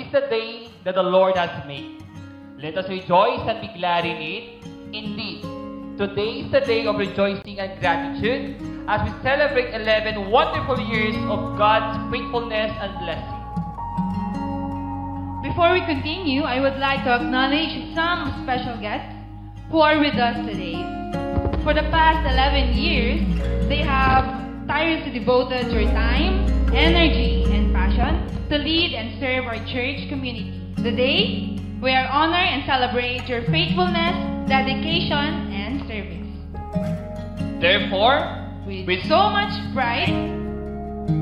is the day that the Lord has made. Let us rejoice and be glad in it. Indeed, today is the day of rejoicing and gratitude as we celebrate 11 wonderful years of God's faithfulness and blessing. Before we continue, I would like to acknowledge some special guests who are with us today. For the past 11 years, they have tirelessly devoted their time, energy, and passion to lead and serve our church community. Today, we are honored and celebrate your faithfulness, dedication, and service. Therefore, With so much pride,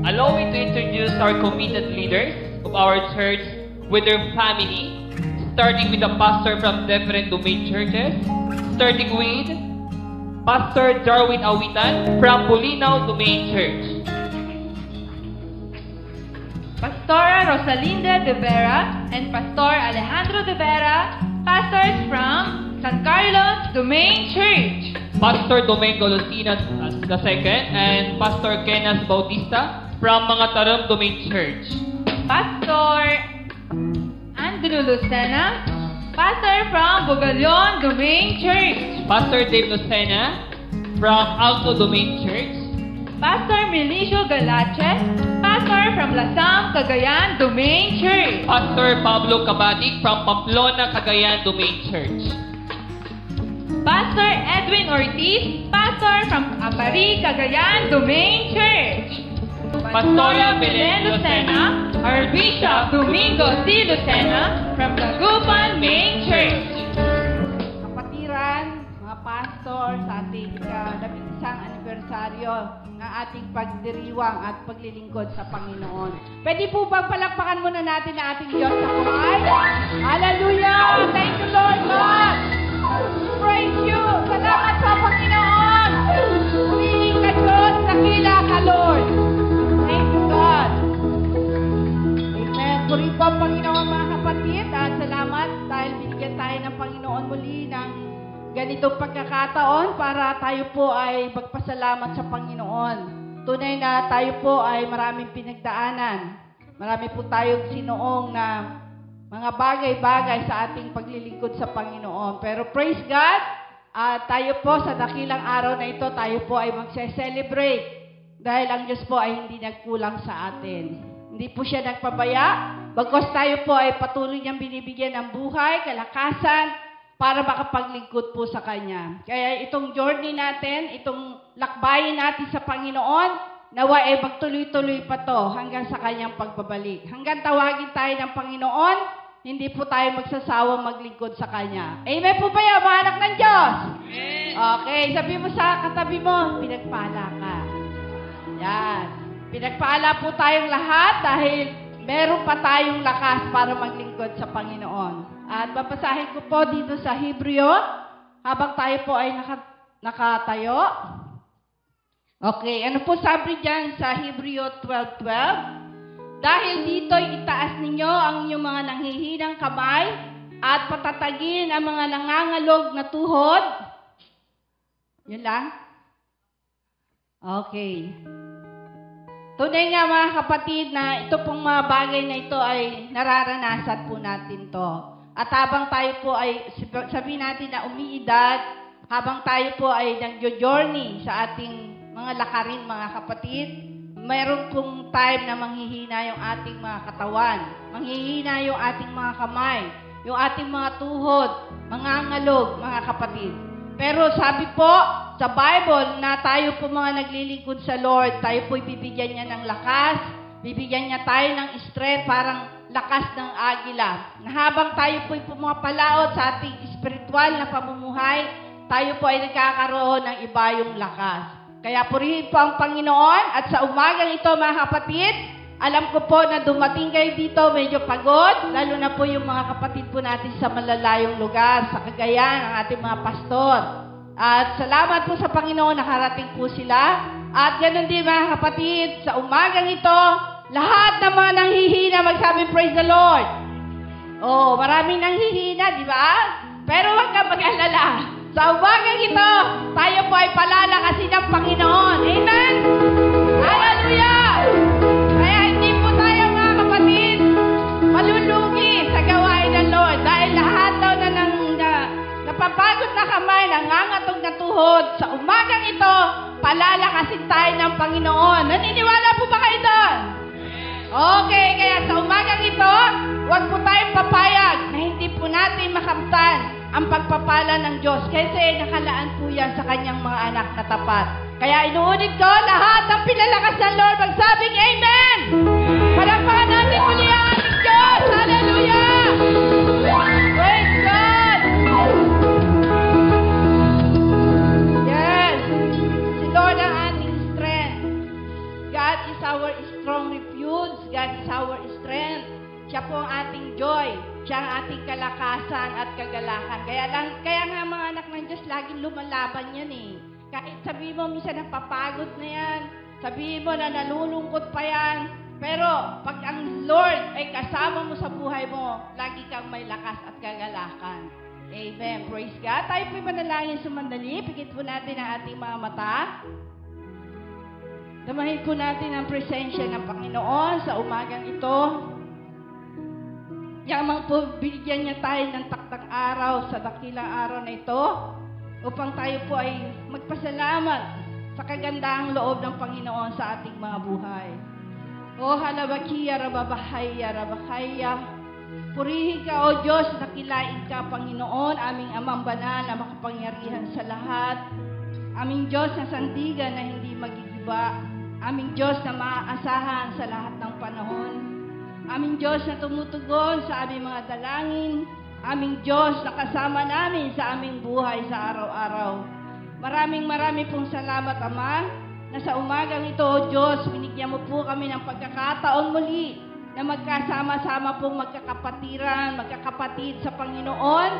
allow me to introduce our committed leaders of our church with their family, starting with the pastor from different domain churches, starting with Pastor Jarwin Awitan from Bulinaw Domain Church. Pastora Rosalinda De Vera and Pastor Alejandro De Vera, pastors from San Carlos Domain Church. Pastor Domingo Lucinas II and Pastor Kenas Bautista from Mga Tarom Domain Church. Pastor Andrew Lucena, pastor from Bugalion Domain Church. Pastor Dave Lucena from Alto Domain Church. Pastor Milicio Galache, pastor from Lasam, Cagayan Domain Church. Pastor Pablo Cabatic from Pamplona, Cagayan Domain Church. Pastor Edwin Ortiz, pastor from Apari, Cagayan Domain Church. Pastora Belen Lucena, our Bishop Domingo C. Lucena from Tagupan Main Church. Kapatiran, mga pastor, sa ating 11 anibersaryo ng ating pagdiriwang at paglilingkod sa Panginoon. Pwede po bang palakpakan muna natin ang ating Diyos sa buhay? Hallelujah! Thank you, Lord God! Praise you! Salamat sa Panginoon! Purihin ka, Diyos! Nakila ka, Lord! Thank you, God! Amen. Purihin po ang Panginoon, mga kapatid, at salamat dahil binigyan tayo ng Panginoon muli ng ganitong pagkakataon para tayo po ay magpasalamat sa Panginoon. Tunay na tayo po ay maraming pinagdaanan. Marami po tayong sinoong na mga bagay-bagay sa ating paglilingkod sa Panginoon. Pero praise God, tayo po sa dakilang araw na ito, tayo po ay magse-celebrate dahil ang Diyos po ay hindi nagkulang sa atin. Hindi po siya nagpabaya, bagkus tayo po ay patuloy niyang binibigyan ng buhay, kalakasan, para makapaglingkod po sa Kanya. Kaya itong journey natin, itong lakbayin natin sa Panginoon, nawa ay magtuloy-tuloy pa to hanggang sa Kanyang pagbabalik. Hanggang tawagin tayo ng Panginoon, hindi po tayo magsasawang maglingkod sa Kanya. Amen po ba yan, mga anak ng Diyos? Amen. Okay, sabi mo sa katabi mo, pinagpala ka. Yan. Pinagpala po tayong lahat dahil meron pa tayong lakas para maglingkod sa Panginoon. At babasahin ko po dito sa Hebreo, habang tayo po ay nakatayo. Okay, ano po sabi dyan sa Hebreo 12:12? Dahil dito'y itaas ninyo ang inyong mga nanghihinang kamay at patatagin ang mga nangangalog na tuhod. Yun lang? Okay. Tunay nga mga kapatid na ito pong mga bagay na ito ay nararanasan po natin to. At habang tayo po ay, sabihin natin na umiidad, habang tayo po ay nag-journey sa ating mga lakarin, mga kapatid, mayroon pong time na manghihina yung ating mga katawan, manghihina yung ating mga kamay, yung ating mga tuhod, mga ngalog, mga kapatid. Pero sabi po sa Bible na tayo po mga naglilingkod sa Lord, tayo po bibigyan niya ng lakas, bibigyan niya tayo ng strength, parang lakas ng agila. Na habang tayo po pumapalaot sa ating spiritual na pamumuhay, tayo po ay nagkakaroon ng iba yung lakas. Kaya purihin po ang Panginoon at sa umagang ito mga kapatid, alam ko po na dumating kayo dito medyo pagod, lalo na po yung mga kapatid po natin sa malalayong lugar, sa Cagayan, ang ating mga pastor. At salamat po sa Panginoon, nakarating po sila. At ganoon din mga kapatid, sa umagang ito, lahat ng mga nanghihina, magsabi, praise the Lord. Oh, maraming nanghihina, di ba? Pero huwag kang mag-alala. Sa umagang ito, tayo po ay palalakasin ng Panginoon. Amen? Hallelujah! Kaya hindi po tayo mga kapatid malulugi kagampalan ng Diyos kasi nakalaan po yan sa kanyang mga anak na tapat. Kaya inuunig ko lahat ng pinalakas ng Lord magsabing Amen! Palakpakan natin muli ang ating Diyos! Hallelujah! Praise God! Yes! Si Lord ang ating strength. God is our strong refuge. God is our strength. Siya po ang ating joy. Siya ang ating kalakasan at kagalakan. Kaya nga mga anak ng Diyos, laging lumalaban yan eh. Kahit sabihin mo, minsan napapagod na yan. Sabihin mo na nalulungkot pa yan. Pero pag ang Lord ay kasama mo sa buhay mo, lagi kang may lakas at kagalakan. Amen. Praise God. Tayo po'y manalangin sumandali. Pikit po natin ang ating mga mata. Damahin po natin ang presensya ng Panginoon sa umagang ito. Yamang po, bigyan niya tayo ng takdang araw sa dakilang araw na ito upang tayo po ay magpasalamat sa kagandahang loob ng Panginoon sa ating mga buhay. O halabakiya, rababahaya, rabahaya. Purihin ka, O Diyos, nakilain ka, Panginoon, aming amang banal na makapangyarihan sa lahat. Aming Diyos na sandigan na hindi magigiba. Aming Diyos na maaasahan sa lahat ng panahon. Aming Diyos na tumutugon sa aming mga dalangin. Aming Diyos na kasama namin sa aming buhay sa araw-araw. Maraming pong salamat, Ama, na sa umagang ito, O Diyos, binigyan mo po kami ng pagkakataon muli na magkasama-sama pong magkakapatid sa Panginoon,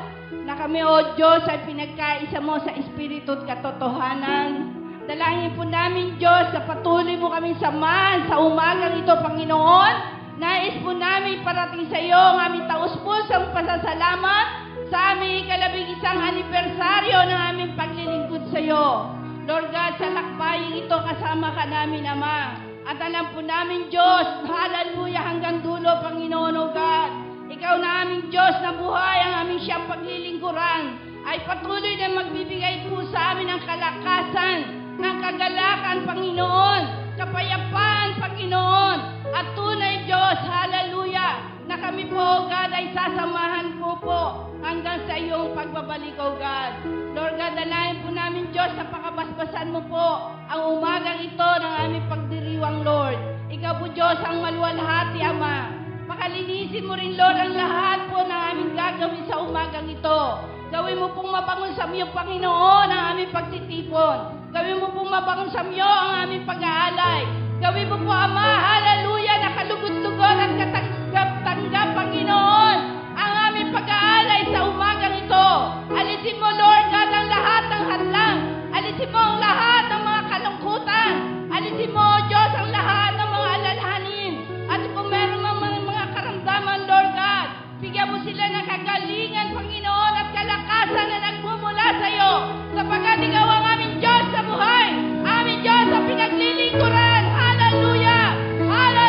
na kami, O Diyos, ay pinagkaisa mo sa Espiritu at katotohanan. Dalangin po namin, Diyos, na patuloy mo kami samahan sa umagang ito, Panginoon. Nais po namin parating sa iyo ang aming taus-pusang pasasalamat sa aming 11 anibersaryo ng aming paglilingkod sa iyo. Lord God, sa lakbaying ito kasama ka namin, Ama. At alam po namin, Diyos, hallelujah, hanggang dulo, Panginoon, O God. Ikaw na aming Diyos na buhay, ang aming siyang paglilingkuran, ay patuloy na magbibigay po sa amin ng kalakasan, ng kagalakan, Panginoon, kapayapaan, Panginoon, at tunay, Diyos, hallelujah, na kami po, O God, ay sasamahan po hanggang sa iyong pagbabalik, O God. Lord God, dalayan po namin, Diyos, na pakabasbasan mo po ang umagang ito ng aming pagdiriwang, Lord. Ikaw po, Diyos, ang maluwalhati, Ama. Pakalinisin mo rin, Lord, ang lahat po ng aming gagawin sa umagang ito. Gawin mo pong mabangon sa iyo, Panginoon, ang aming pagtitipon. Gawin mo pong mabangon sa iyo ang aming pag-aalay. Gawin mo po, Ama, hallelujah, na kalugod-lugod at katanggap-tanggap, Panginoon, ang aming pag-aalay sa umagang ito. Alisin mo, Lord God, ang lahat ng hadlang. Alisin mo ang lahat ng mga kalungkutan. Alisin mo, O Diyos, ang lahat ng mga alalahanin. At kung meron mga karamdaman, Lord God, bigyan mo sila ng kagalingan, Panginoon, at kalakasan na nagmumula sa iyo. Sapagkat ikaw ang aming Diyos sa buhay. Aming Diyos sa pinaglilingkuran. Hallelujah! Hallelujah!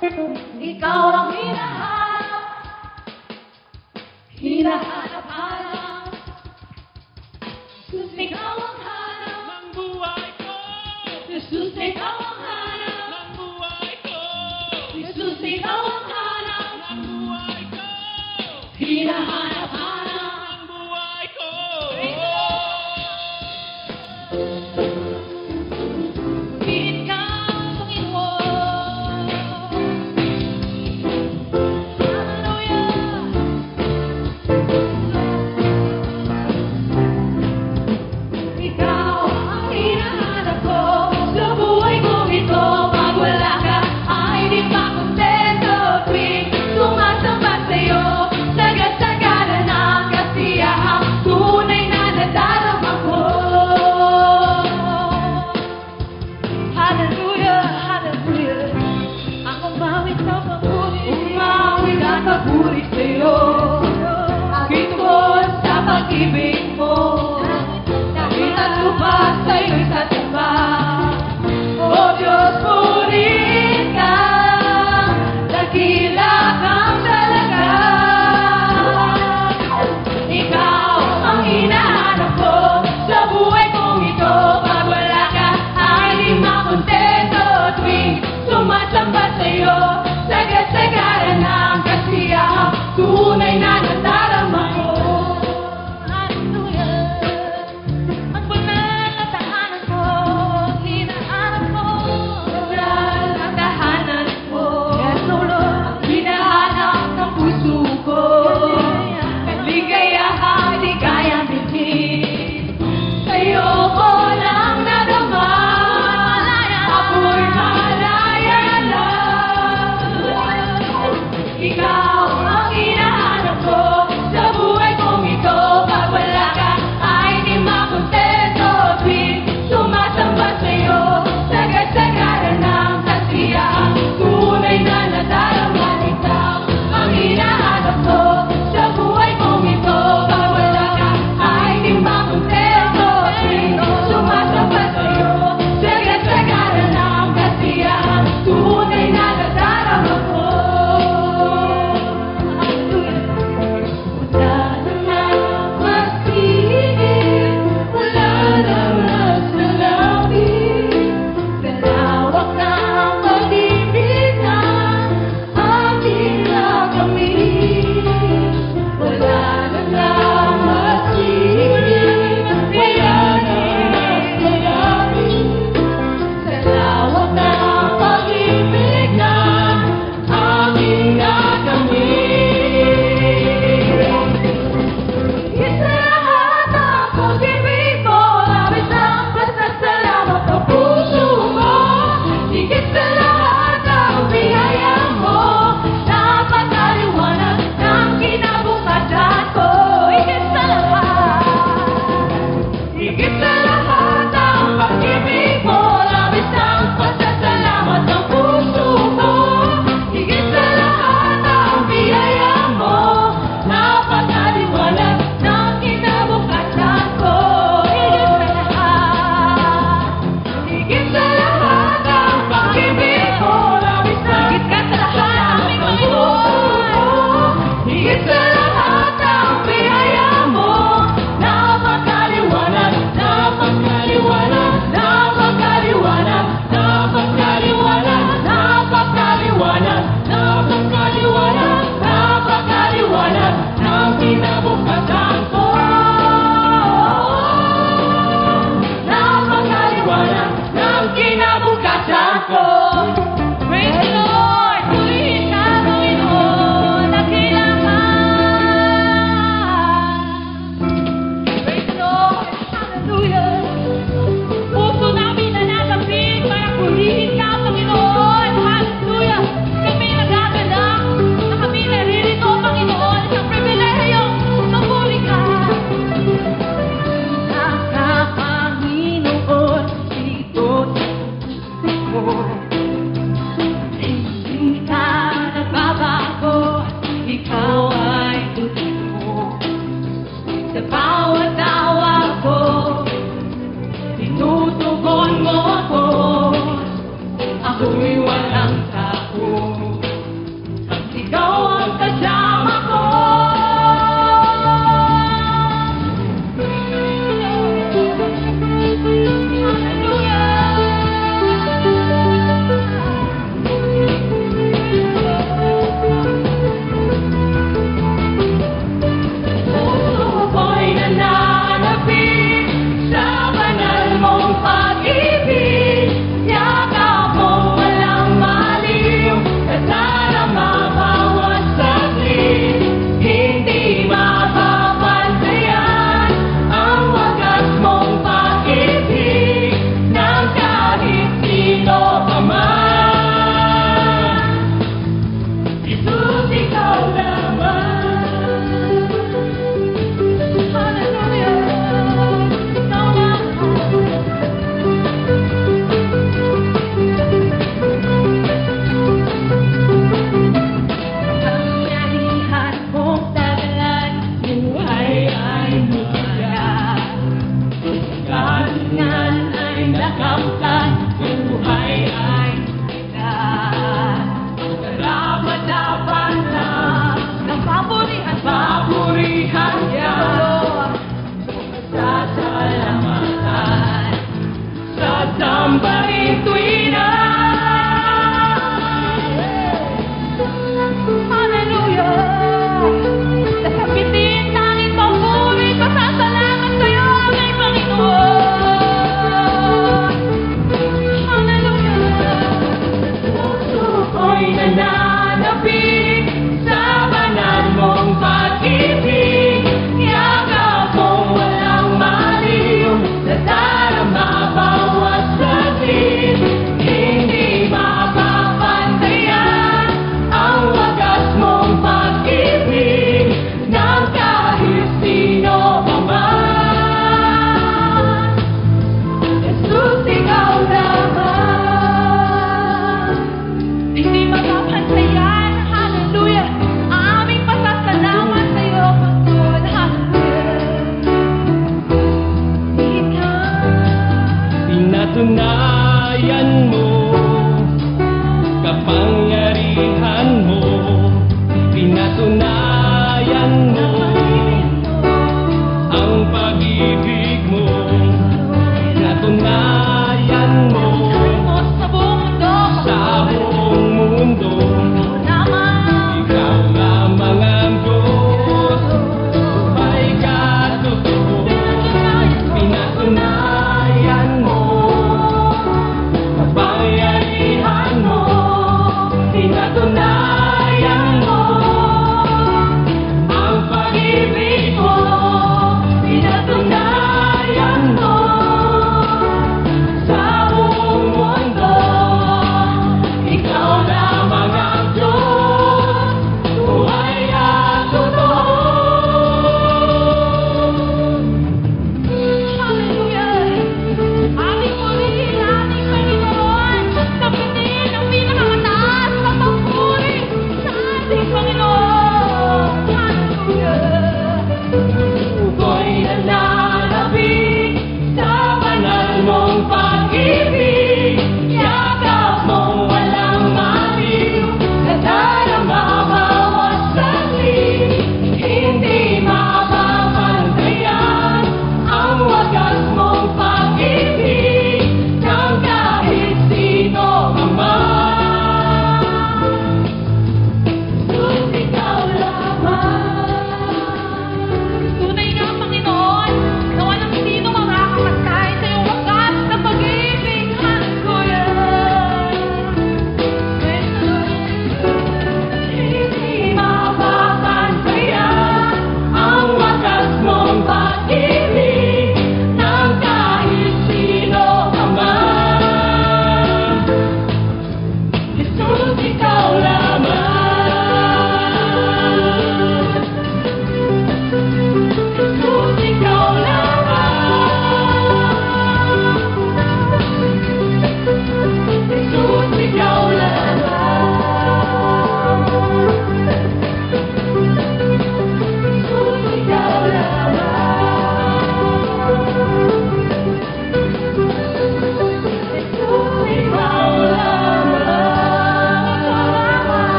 Ikaw ang hinahanap, hinahanap-hanap. Jesus, ikaw ang hanap ng buhay ko. Jesus, ikaw ang hanap Ng buhay ko. Jesus, ikaw ang hanap Ng buhay ko. hinahanap-hanap. Ng buhay ko. Ikaw, Panginoon. Hallelujah. Ikaw ang hinahanap ko sa buhay kong ito. Pag wala ka, ay di pa kontento. Tuwing sumasamba sa'yo, sagat-sagada ng kasiyahang tunay na nadarama ko. Hallelujah, hallelujah. Ang umawit sa papuri, umawit at papuri sa'yo. Aking tugon sa pag-ibig mo. Dahil at lupa sa'yo'y sasamba. O Diyos, purihin ka. Dakila kang talaga. Ikaw ang hinahanap ko sa buhay kong ito. Pag wala ka, ay di makontento. Tuwing sumasamba sa'yo, sagat-sagara ng kasiyahang tunay na nadarama ko. Hallelujah. Ang banal na tahanan ko, hinahanap ko.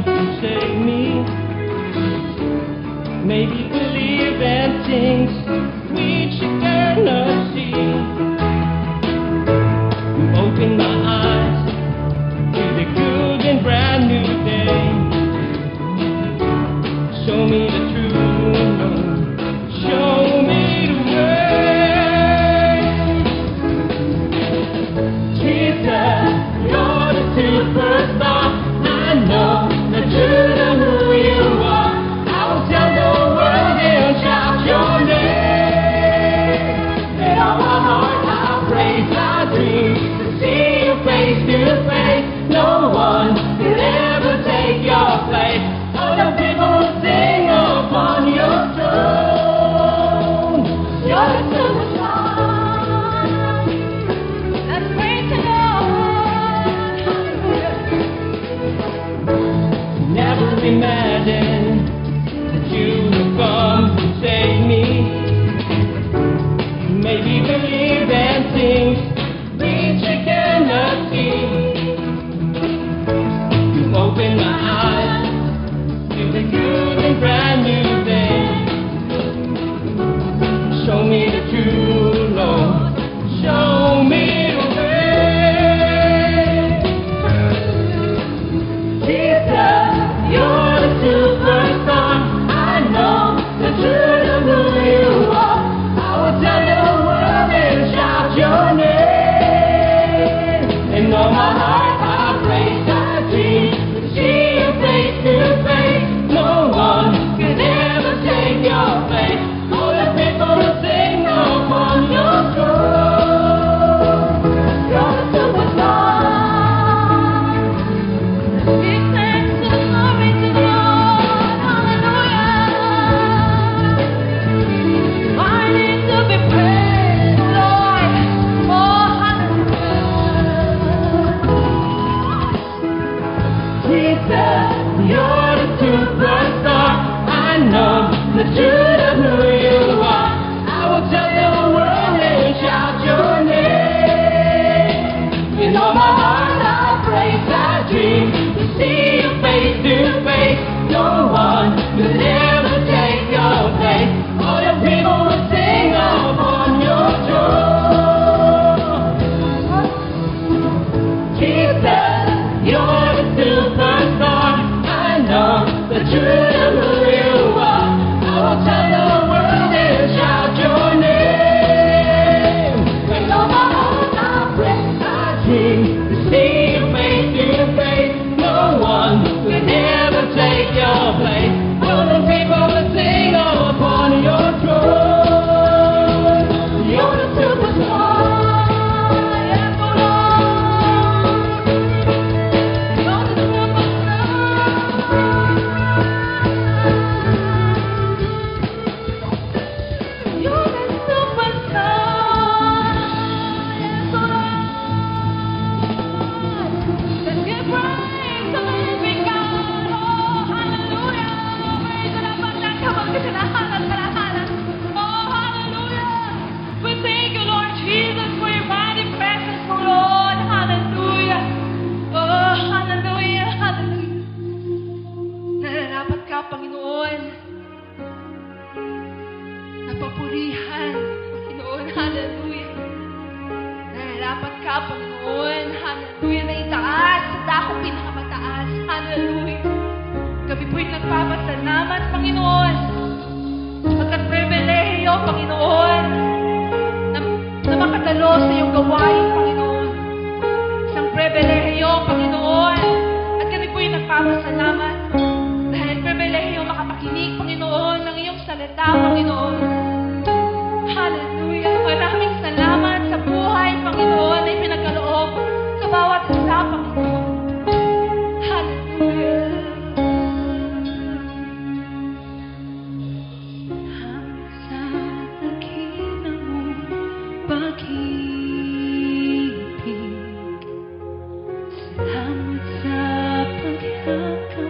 to save me. Maybe believe in things which you cannot see. You open my eyes to the good and brand new day. Show me the truth, show me the way. Jesus, you're the superstar. I know that you know who you are. I will tell the world and shout your name. Let all my heart I praise, I dream to see you face to face. No one will ever take your place. All the people will sing upon your throne. You're the superstar. Let's praise the Lord. Never imagined that you would come to save me. Maybe believe in things which you cannot see. You open my eyes to the good and brand new day. Show me the true Lord, show me the way. Jesus, you're the superstar. I know the truth of who you are. I will tell the world and shout your name. And all my heart I praise, I dream to see you face to face. No one can ever take your place. All the people will sing upon your throne. You're the superstar. Give thanks and glory to the Lord. Hallelujah. Worthy to be praised, Lord. Oh, hallelujah. Jesus, you're the superstar. I know the truth of who you are. I will tell the world and shout your name. In all my heart I praise, I dream to see you face to face. No one will ever take your place. All your people will sing upon your throne. Jesus, you're the superstar. I know the truth of who you are. I will tell the world and shout your name. With all my heart I pray, I dream to see you face to face. No one will ever take your place. All the people will sing upon your throne. You're the superstar. Yes, oh Lord. You're the superstar. You're the superstar. Yes, oh Lord. Let's give praise to the living God. Oh, hallelujah. Praise the Lord. Oh, hallelujah. We thank you, Lord Jesus, for your mighty presence, oh Lord. Hallelujah. Oh, hallelujah. Hallelujah. Nararapat ka, Panginoon. Napapurihan, Panginoon. Hallelujah. Nararapat ka, Panginoon. Hallelujah. Na itaas sa dakong pinakamataas. Hallelujah. Kami po'y nagpapasalamat, Panginoon. Pagkat pribilehiyo, Panginoon, na makatalo sa iyong gawain, Panginoon. Isang pribilehiyo, Panginoon. At kami po'y nagpapasalamat dahil pribilehiyo makapakinig, Panginoon, ng iyong salita, Panginoon. Hallelujah. Maraming salamat sa buhay, Panginoon, na ipinagkaloob sa bawat isa, Panginoon. Hallelujah. Sa dakila mong pag-ibig, salamat sa paghihaka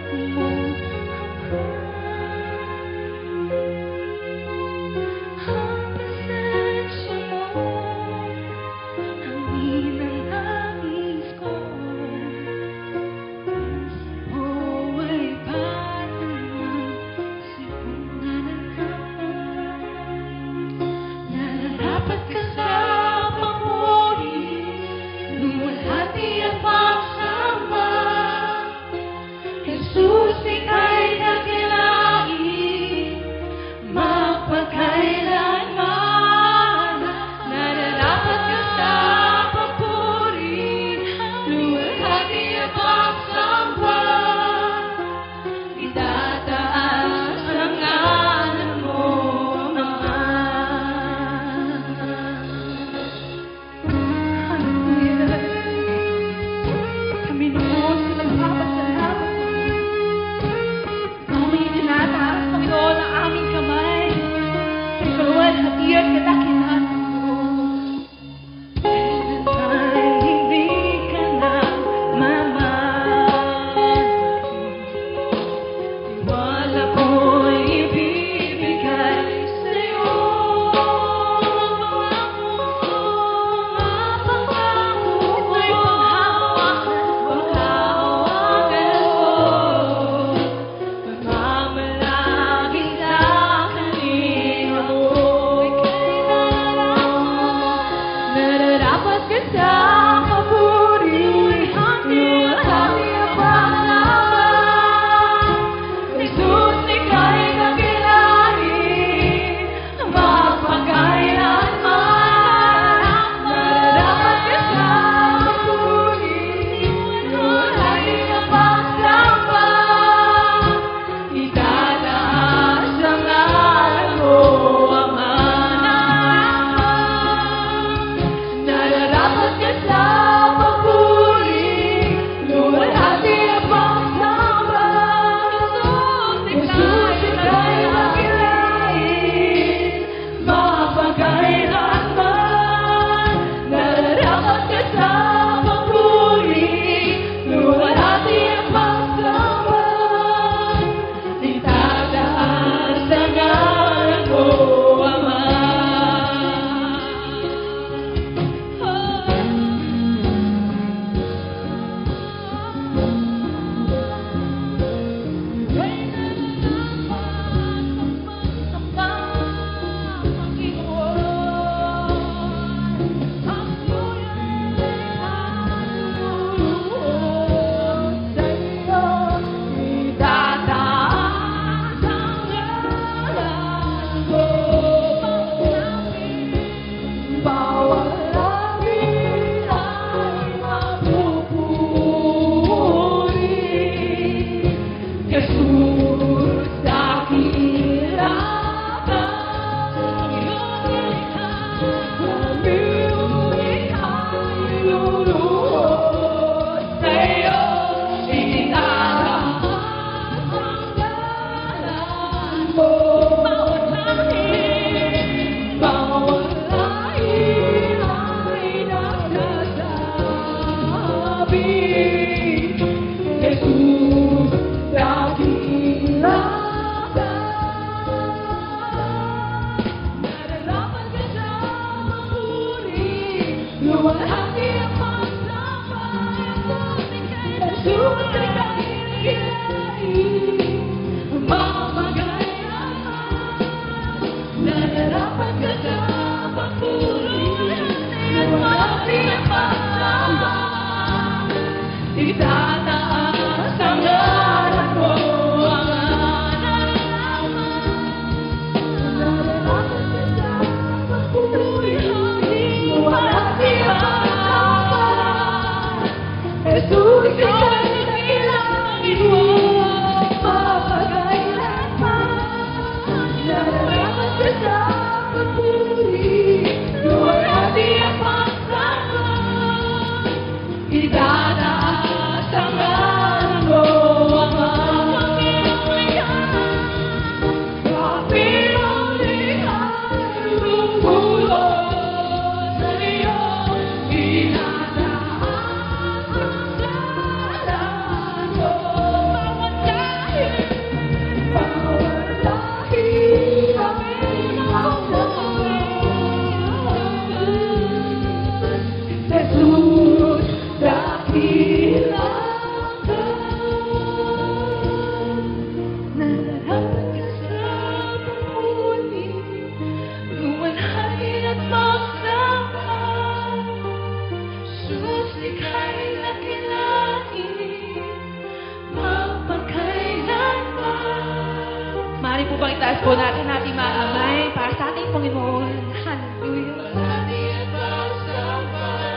Maaari po bang itaas po natin ating mga kamay para sa ating Panginoon. Hallelujah.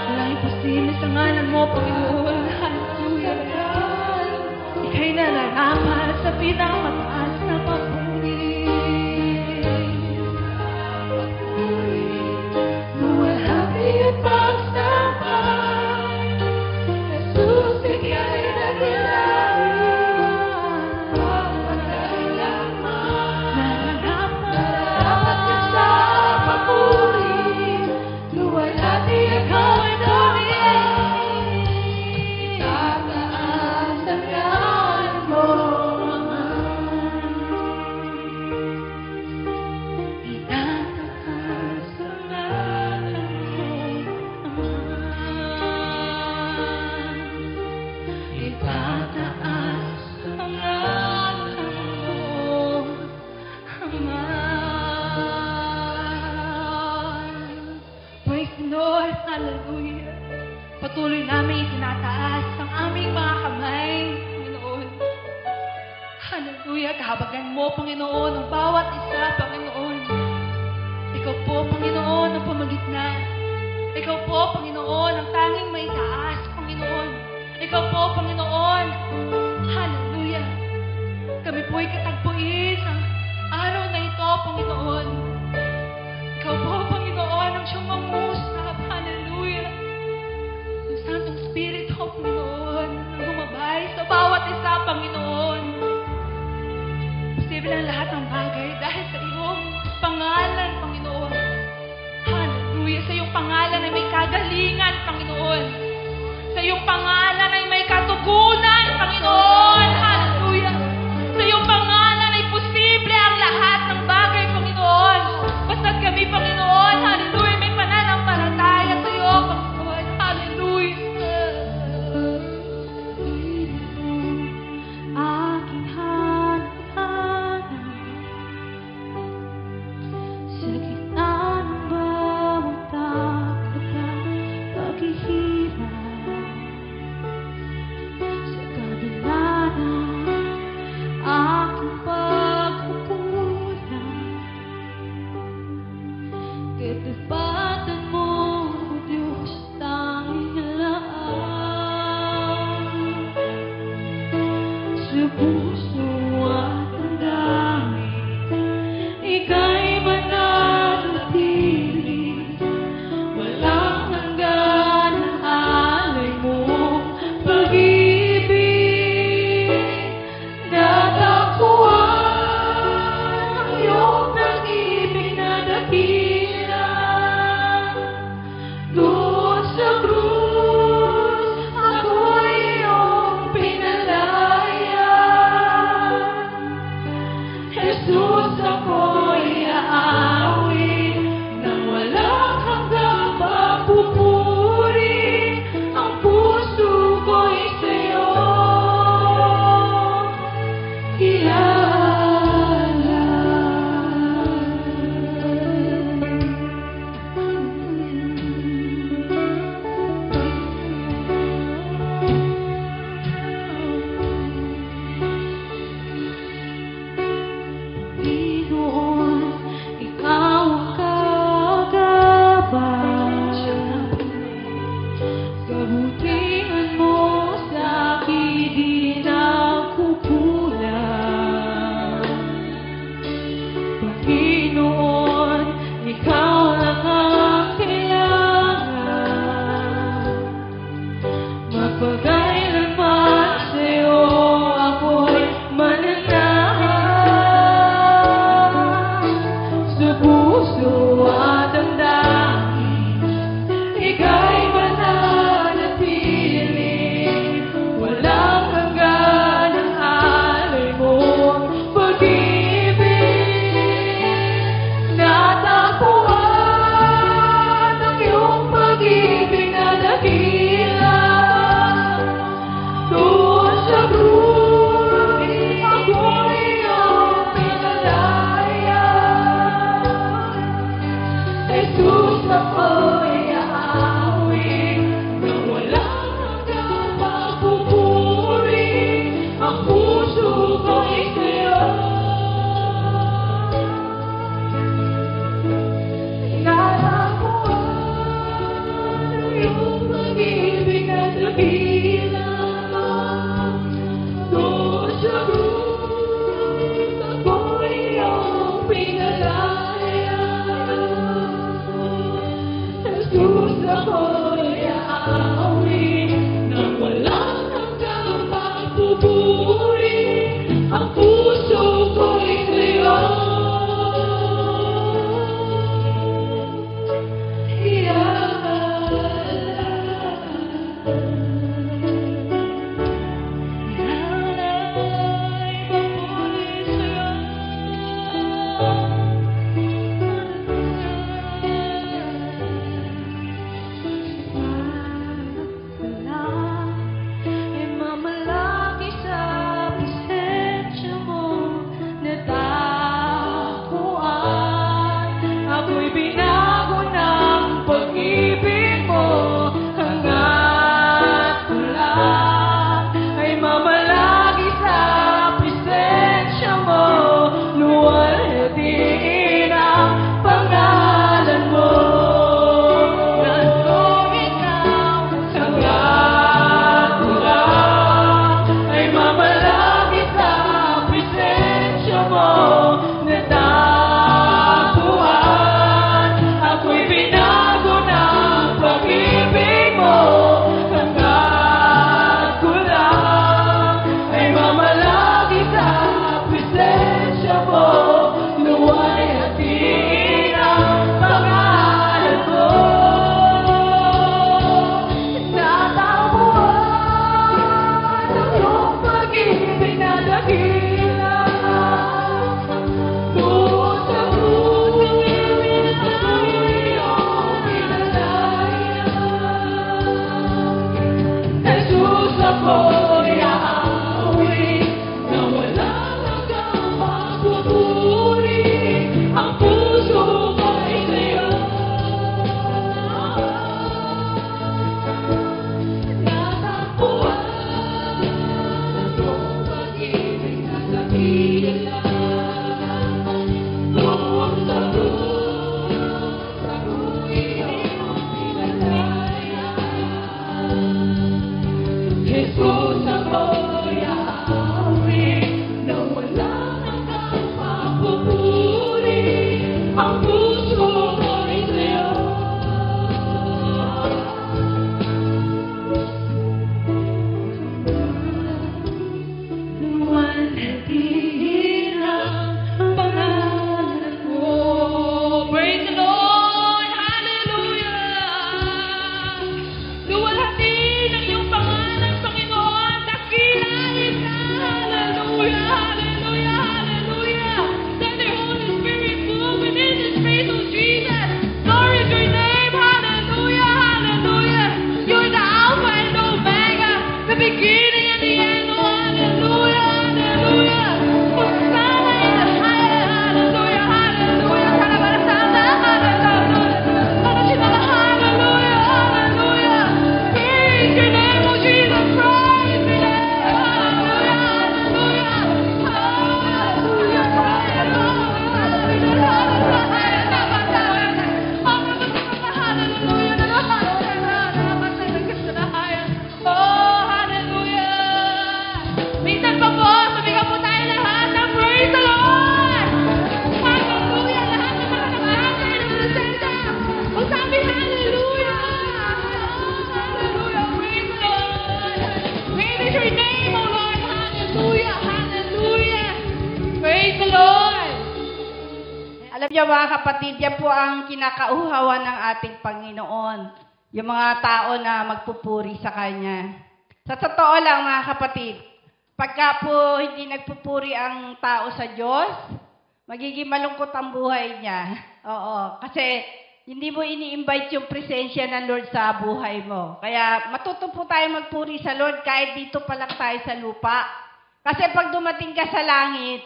Walang imposible sa ngalan mo, Panginoon. Hallelujah. Ika'y nararapat sa pinakamataas na papuri. Luwalhati at pagsambay, Jesus, ika'y nagilaan. Pagpatay lamang, nararapat ka sa papuri. Luwalhati at pagsambay, itataas ang ngalan mo, Ama. Itataas ang ngalan mo, Ama. Itataas ang ngalan mo, Ama. Praise the Lord. Hallelujah. Patuloy namin itinataas ang aming mga kamay, Panginoon. Hallelujah. Kahabagan mo, Panginoon, ang bawat isa, Panginoon. Ikaw po, Panginoon, ang pamagitna. Ikaw po, Panginoon, ang tanging may taas, Panginoon. Ikaw po, Panginoon. Hallelujah. Kami po'y katagpuin sa araw na ito, Panginoon. Ikaw po, Panginoon, ang siyang mangusap. Hallelujah. Ang Santong Espiritu, Panginoon, ang gumabay sa bawat isa, Panginoon. Posible ang lahat ng bagay dahil sa iyong pangalan, Panginoon. Hallelujah. Sa iyong pangalan ay may kagalingan, Panginoon. Sa iyong pangalan ay may katugunan, Panginoon. Hallelujah. Sa iyong pangalan ay posible ang lahat ng bagay, Panginoon. Basta't kami, Panginoon, hallelujah, may pananampalataya sa iyo, Panginoon. Hallelujah. Aking hanap-hanap sa gitna ng bawat takot at paghihirap, sa kabila ng aking pagkukulang, katapatan mo, Diyos, tanging alam. Sa puso at ang langit, ika'y mananatili. Walang hanggan ang alay mo, pag-ibig. Natakbuhan ang iyong pag-ibig na dakila. Doon sa krus, ako'y iyong pinalaya. Jesus, ako'y aawit nang walang hanggang papupuri. Ang puso ko'y sa'yo Panginoon, ikaw ang kagabay. Kabutihan mo sa akin di nakukulang. pinalaya. Jesus, ako'y aawi nang walang hanggang pagpupuri. Ang puso ko'y sa'yo. niyo mga kapatid, yan po ang kinakauhawan ng ating Panginoon. Yung mga tao na magpupuri sa Kanya. Sa totoo lang mga kapatid, pagka po hindi nagpupuri ang tao sa Diyos, magiging malungkot ang buhay niya. Oo, kasi hindi mo ini-invite yung presensya ng Lord sa buhay mo. Kaya matuto po tayo magpuri sa Lord kahit dito pa lang tayo sa lupa. Kasi pag dumating ka sa langit,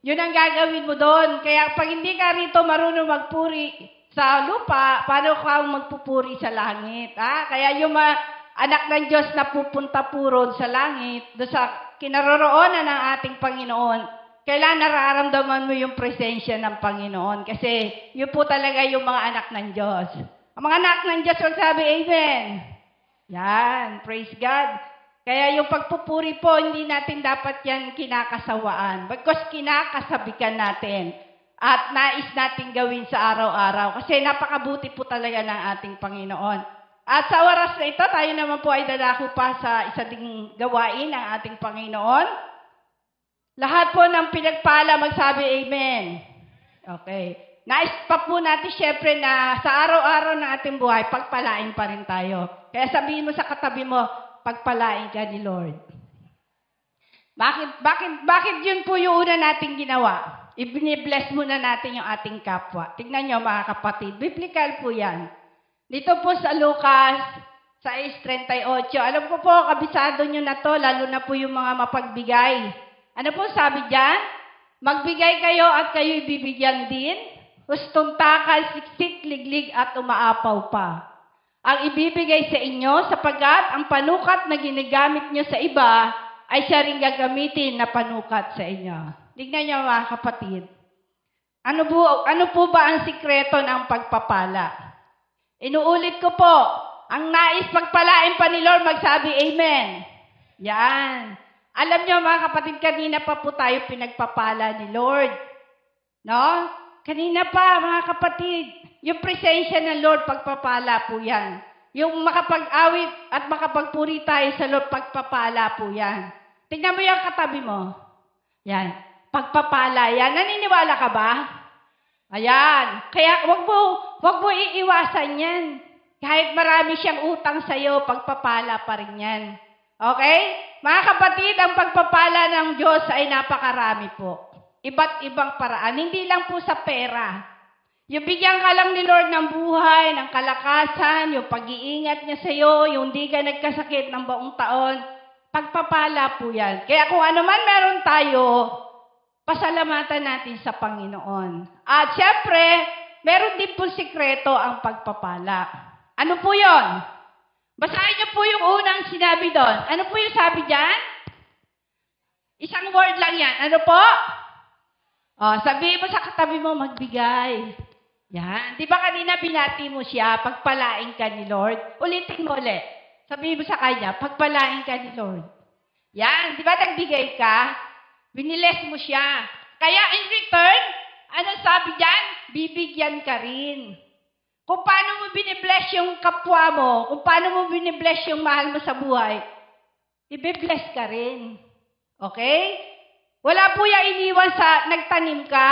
yun ang gagawin mo doon. Kaya pag hindi ka rito marunong magpuri sa lupa, paano ka magpupuri sa langit? Kaya yung mga anak ng Diyos na pupunta po ron sa langit, doon sa kinaroroonan ng ating Panginoon, kailangan nararamdaman mo yung presensya ng Panginoon. Kasi yun po talaga yung mga anak ng Diyos. Ang mga anak ng Diyos, magsabi, Amen. Yan, praise God. Kaya yung pagpupuri po, hindi natin dapat yan kinakasawaan. Because kinakasabikan natin. at nais nating gawin sa araw-araw. Kasi napakabuti po talaga ng ating Panginoon. At sa oras na ito, tayo naman po ay dadako pa sa isa ding gawain ng ating Panginoon. Lahat po ng pinagpala magsabi amen. Okay. Nais pa po natin syempre na sa araw-araw ng ating buhay, pagpalain pa rin tayo. Kaya sabihin mo sa katabi mo, pagpalain ka ni Lord. Bakit yun po yung una nating ginawa? I-bless muna natin yung ating kapwa. Tingnan nyo mga kapatid, biblical po yan. Dito po sa Lucas 6:38, alam ko po, kabisado nyo na to, lalo na po yung mga mapagbigay. Ano po sabi dyan? Magbigay kayo at kayo'y bibigyan din. Hustong takal, siksik, liglig at umaapaw pa. Ang ibibigay sa inyo sapagkat ang panukat na ginagamit nyo sa iba ay siya rin gagamitin na panukat sa inyo. Tignan niyo mga kapatid. Ano po ba ang sikreto ng pagpapala? Inuulit ko po, ang nais pagpalain pa ni Lord, magsabi amen. Yan. Alam niyo mga kapatid, kanina pa po tayo pinagpapala ni Lord. No? Kanina pa mga kapatid, yung presensya ng Lord, pagpapala po yan. Yung makapag-awit at makapagpuri tayo sa Lord, pagpapala po yan. Tingnan mo yung katabi mo. Yan. Pagpapala yan. Naniniwala ka ba? Ayan. Kaya wag mo iiwasan yan. Kahit marami siyang utang sa'yo, pagpapala pa rin yan. Okay? Mga kapatid, ang pagpapala ng Diyos ay napakarami po. Iba't ibang paraan. Hindi lang po sa pera. Yung bigyan ka lang ni Lord ng buhay, ng kalakasan, yung pag-iingat niya sa'yo, yung di ka nagkasakit ng buong taon, pagpapala po yan. Kaya kung ano man meron tayo, pasalamatan natin sa Panginoon. At syempre, meron din po sikreto ang pagpapala. Ano po yon? Basahin niyo po yung unang sinabi doon. Ano po yung sabi dyan? Isang word lang yan. Ano po? Sabihin mo sa katabi mo, magbigay. Yan. Di ba kanina binati mo siya, pagpalain ka ni Lord? Ulitin mo ulit. Sabihin mo sa kanya, pagpalain ka ni Lord. Yan. Di ba nagbigay ka? Biniles mo siya. Kaya in return, ano sabi dyan? Bibigyan ka rin. Kung paano mo binibless yung kapwa mo, kung paano mo binibless yung mahal mo sa buhay, ibibless ka rin. Okay? Wala po yung iniwan sa nagtanim ka.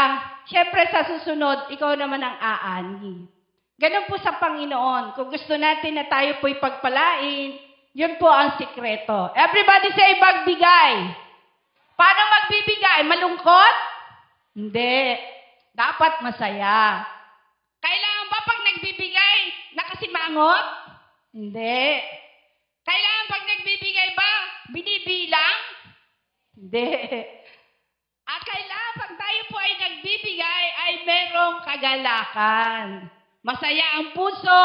Siyempre sa susunod, ikaw naman ang aani. Ganun po sa Panginoon. Kung gusto natin na tayo po'y pagpalain, yun po ang sikreto. Everybody say, magbigay. Paano magbibigay? Malungkot? Hindi. Dapat masaya. Kailangan ba pag nagbibigay, nakasimangot? Hindi. Kailangan pag nagbibigay ba, binibilang? Hindi. At kailangan pag tayo po ay nagbibigay, ay merong kagalakan. Masaya ang puso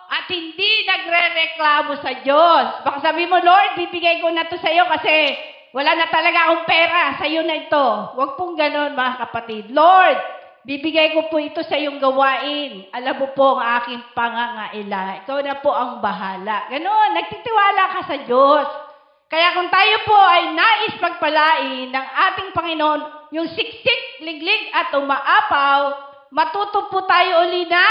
at hindi nagre-reklamo sa Diyos. Baka sabi mo, Lord, bibigay ko na to sa iyo kasi wala na talaga akong pera, sa iyo na ito. Huwag pong ganon mga kapatid. Lord, bibigay ko po ito sa iyong gawain. Alam mo po ang aking pangangailangan. Ikaw na po ang bahala. Ganon, nagtitiwala ka sa Diyos. Kaya kung tayo po ay nais pagpalain ng ating Panginoon, yung siksik, liglig at umaapaw, matuto po tayo uli na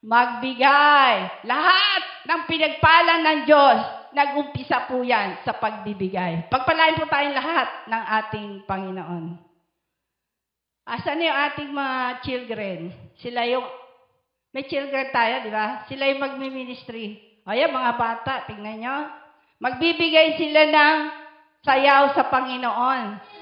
magbigay. Lahat ng pinagpala ng Diyos, nag-umpisa po yan sa pagbibigay. Pagpalain po tayong lahat ng ating Panginoon. Asan yung ating mga children? Sila yung, may children tayo, di ba? Sila yung magmi-ministry. Ayan, mga bata, tingnan nyo. Magbibigay sila ng sayaw sa Panginoon.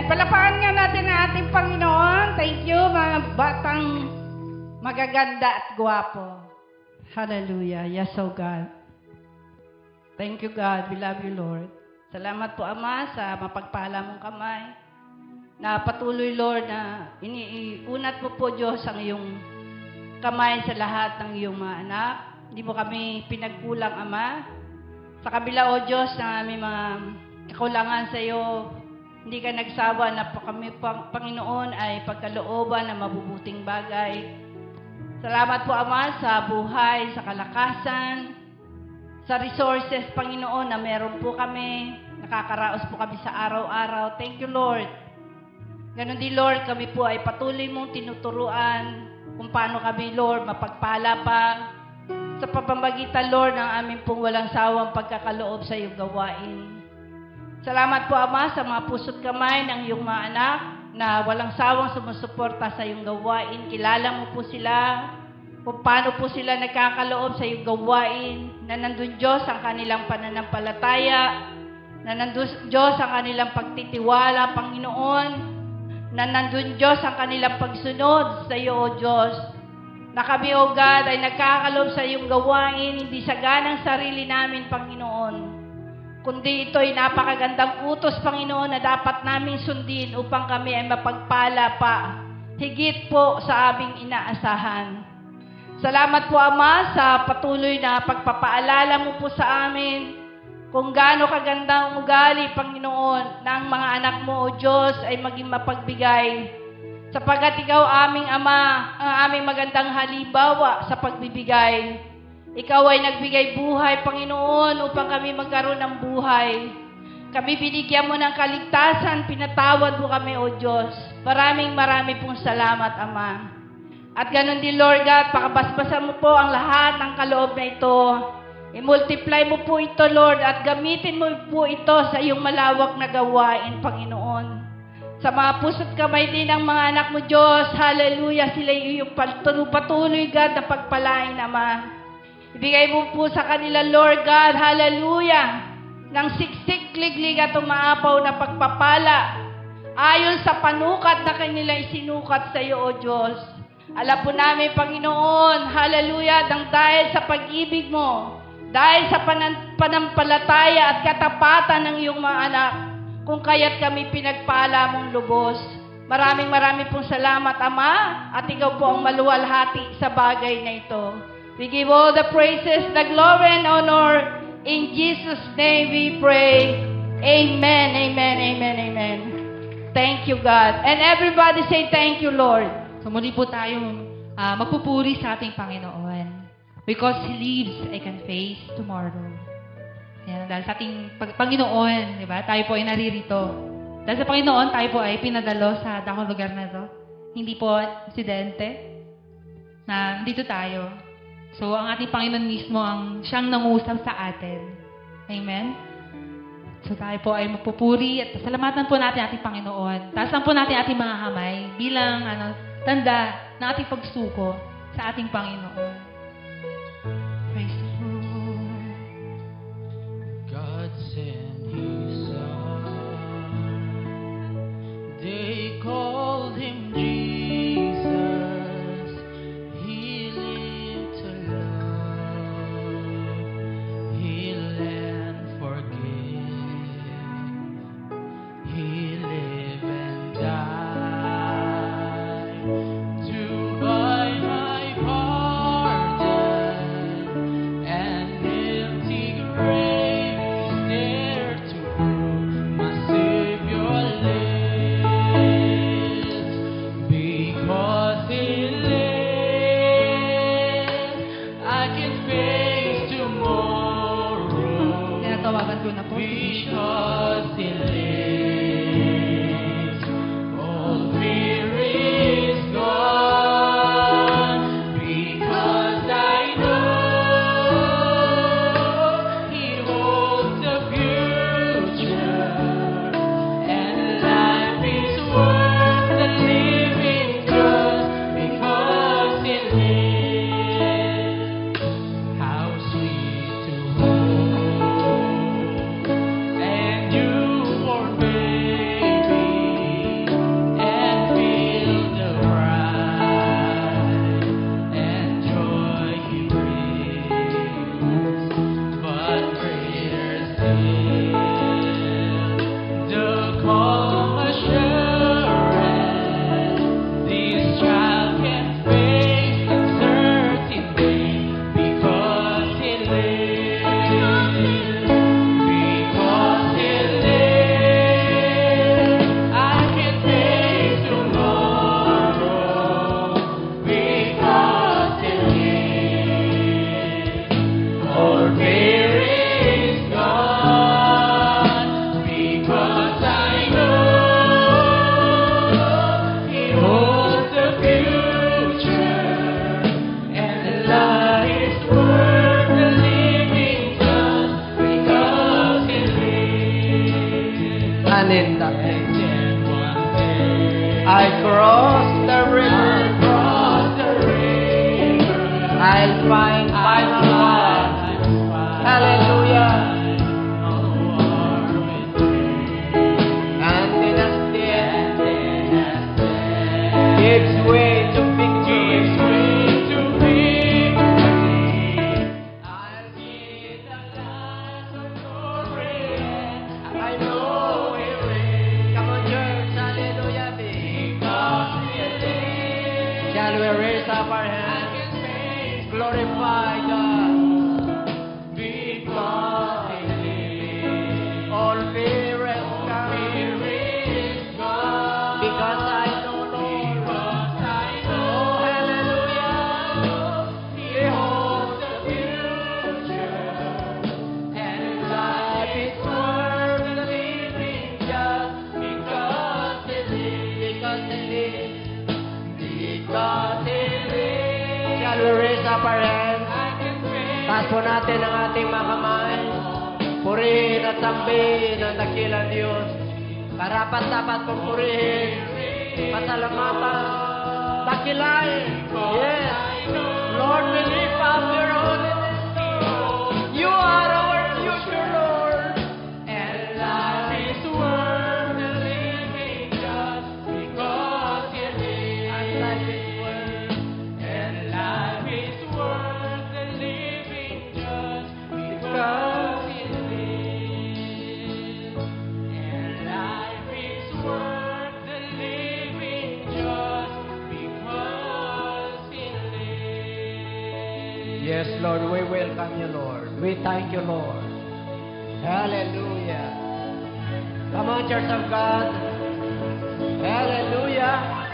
Palapakan nga natin ang ating Panginoon. Thank you, mga batang magaganda at gwapo. Hallelujah. Yes, oh God. Thank you, God. We love you, Lord. Salamat po, Ama, sa mapagpala mong kamay. Na patuloy, Lord, na iniunat mo po, Diyos, ang iyong kamay sa lahat ng iyong mga anak. Hindi mo kami pinagkulang, Ama. Sa kabila, O Diyos, na aming mga kakulangan sa iyo, hindi ka nagsawa na kami, Panginoon, ay pagkalooban ng mabubuting bagay. Salamat po, Ama, sa buhay, sa kalakasan, sa resources, Panginoon, na meron po kami. Nakakaraos po kami sa araw-araw. Thank you, Lord. Ganon din, Lord, kami po ay patuloy mong tinuturuan kung paano kami, Lord, mapagpala pa sa pamamagitan, Lord, ng aming pong walang sawang pagkakaloob sa iyong gawain. Salamat po, Ama, sa mga puso't kamay ng iyong mga anak na walang sawang sumusuporta sa iyong gawain. Kilala mo po sila kung paano po sila nagkakaloob sa iyong gawain, na nandun, Diyos, ang kanilang pananampalataya, na nandun, Diyos, ang kanilang pagtitiwala, Panginoon, na nandun, Diyos, ang kanilang pagsunod sa iyo, O Diyos, na kami, O God, ay nagkakaloob sa iyong gawain, hindi sa ganang sarili namin, Panginoon, kundi ito'y napakagandang utos, Panginoon, na dapat namin sundin upang kami ay mapagpala pa, higit po sa aming inaasahan. Salamat po, Ama, sa patuloy na pagpapaalala mo po sa amin kung gaano kaganda ang ugali, Panginoon, ng mga anak mo, O Diyos, ay maging mapagbigay. Sapagkat ikaw, aming Ama, ang aming magandang halimbawa sa pagbibigay. Ikaw ay nagbigay buhay, Panginoon, upang kami magkaroon ng buhay. Kami binigyan mo ng kaligtasan, pinatawad mo kami, O Diyos. Maraming pong salamat, Ama. At ganun din, Lord God, pakabasbasan mo po ang lahat ng kaloob na ito. I-multiply mo po ito, Lord, at gamitin mo po ito sa iyong malawak na gawain, Panginoon. Sa mga puso't kamay din ng mga anak mo, Diyos, hallelujah, sila iyong patuloy, God, na pagpalain, Ama. Ibigay mo po sa kanila, Lord God, hallelujah, ng siksik, liglig at umaapaw na pagpapala, ayon sa panukat na kanila isinukat sa iyo, O Diyos. Alam po namin, Panginoon, hallelujah, dahil sa pag-ibig mo, dahil sa panampalataya at katapatan ng iyong mga anak, kung kaya't kami pinagpala mong lubos. Maraming pong salamat, Ama, at ikaw po ang maluwalhati sa bagay na ito. We give all the praises, the glory and honor. In Jesus' name we pray. Amen, amen, amen, amen. Thank you, God. And everybody say thank you, Lord. So muli po tayong magpupuri sa ating Panginoon. Because He lives, I can face tomorrow. Ayan, dahil sa ating Panginoon, di ba? Tayo po ay naririto. Dahil sa Panginoon, tayo po ay pinadalo sa dakong lugar na to. Hindi po insidente na dito tayo. So, ang ating Panginoon mismo ang siyang nangusap sa atin. Amen? So, tayo po ay magpupuri at salamatan po natin ating Panginoon. Taasan po natin ating mga kamay bilang tanda ng ating pagsuko sa ating Panginoon. Praise the Lord. God sent His Son. They called Him Jesus. He lived to love, heal and forgive. He lived and died to buy my pardon. An empty grave is there to prove my Savior lives. Because He lives, I can face tomorrow. Tinatawagan ko na po. Because He lives, all fear is gone. Because I know He holds the future, and life is worth the living just because He lives. How sweet to hold and I cross the river. I'll find final one. Hallelujah. And then at the end, gives way to victory. I'll be the last of glory. I know we will. Come on, church. Hallelujah. Because shall we raise up our hands? Glorify God. Because He lives. All fear is gone. Because I know, Lord. Oh, hallelujah. Behold the future. And life is worth the living just because He lives. Because He lives. Because He lives. Shall we raise up our hands? Taas po natin ang ating mga kamay. Purihin at sambihin ang dakilang Diyos. Karapat-dapat pong purihin. Pasalamatan. Dakilain. Yes. Lord, we lift up your holy name. You are our future, Lord. And life is worth the living just because you live. And life is worth. And life is worth the living just because you live. And life is worth the living just because you live. Yes, Lord, we welcome you, Lord. We thank you, Lord. Hallelujah. Come on, Church of God. Hallelujah.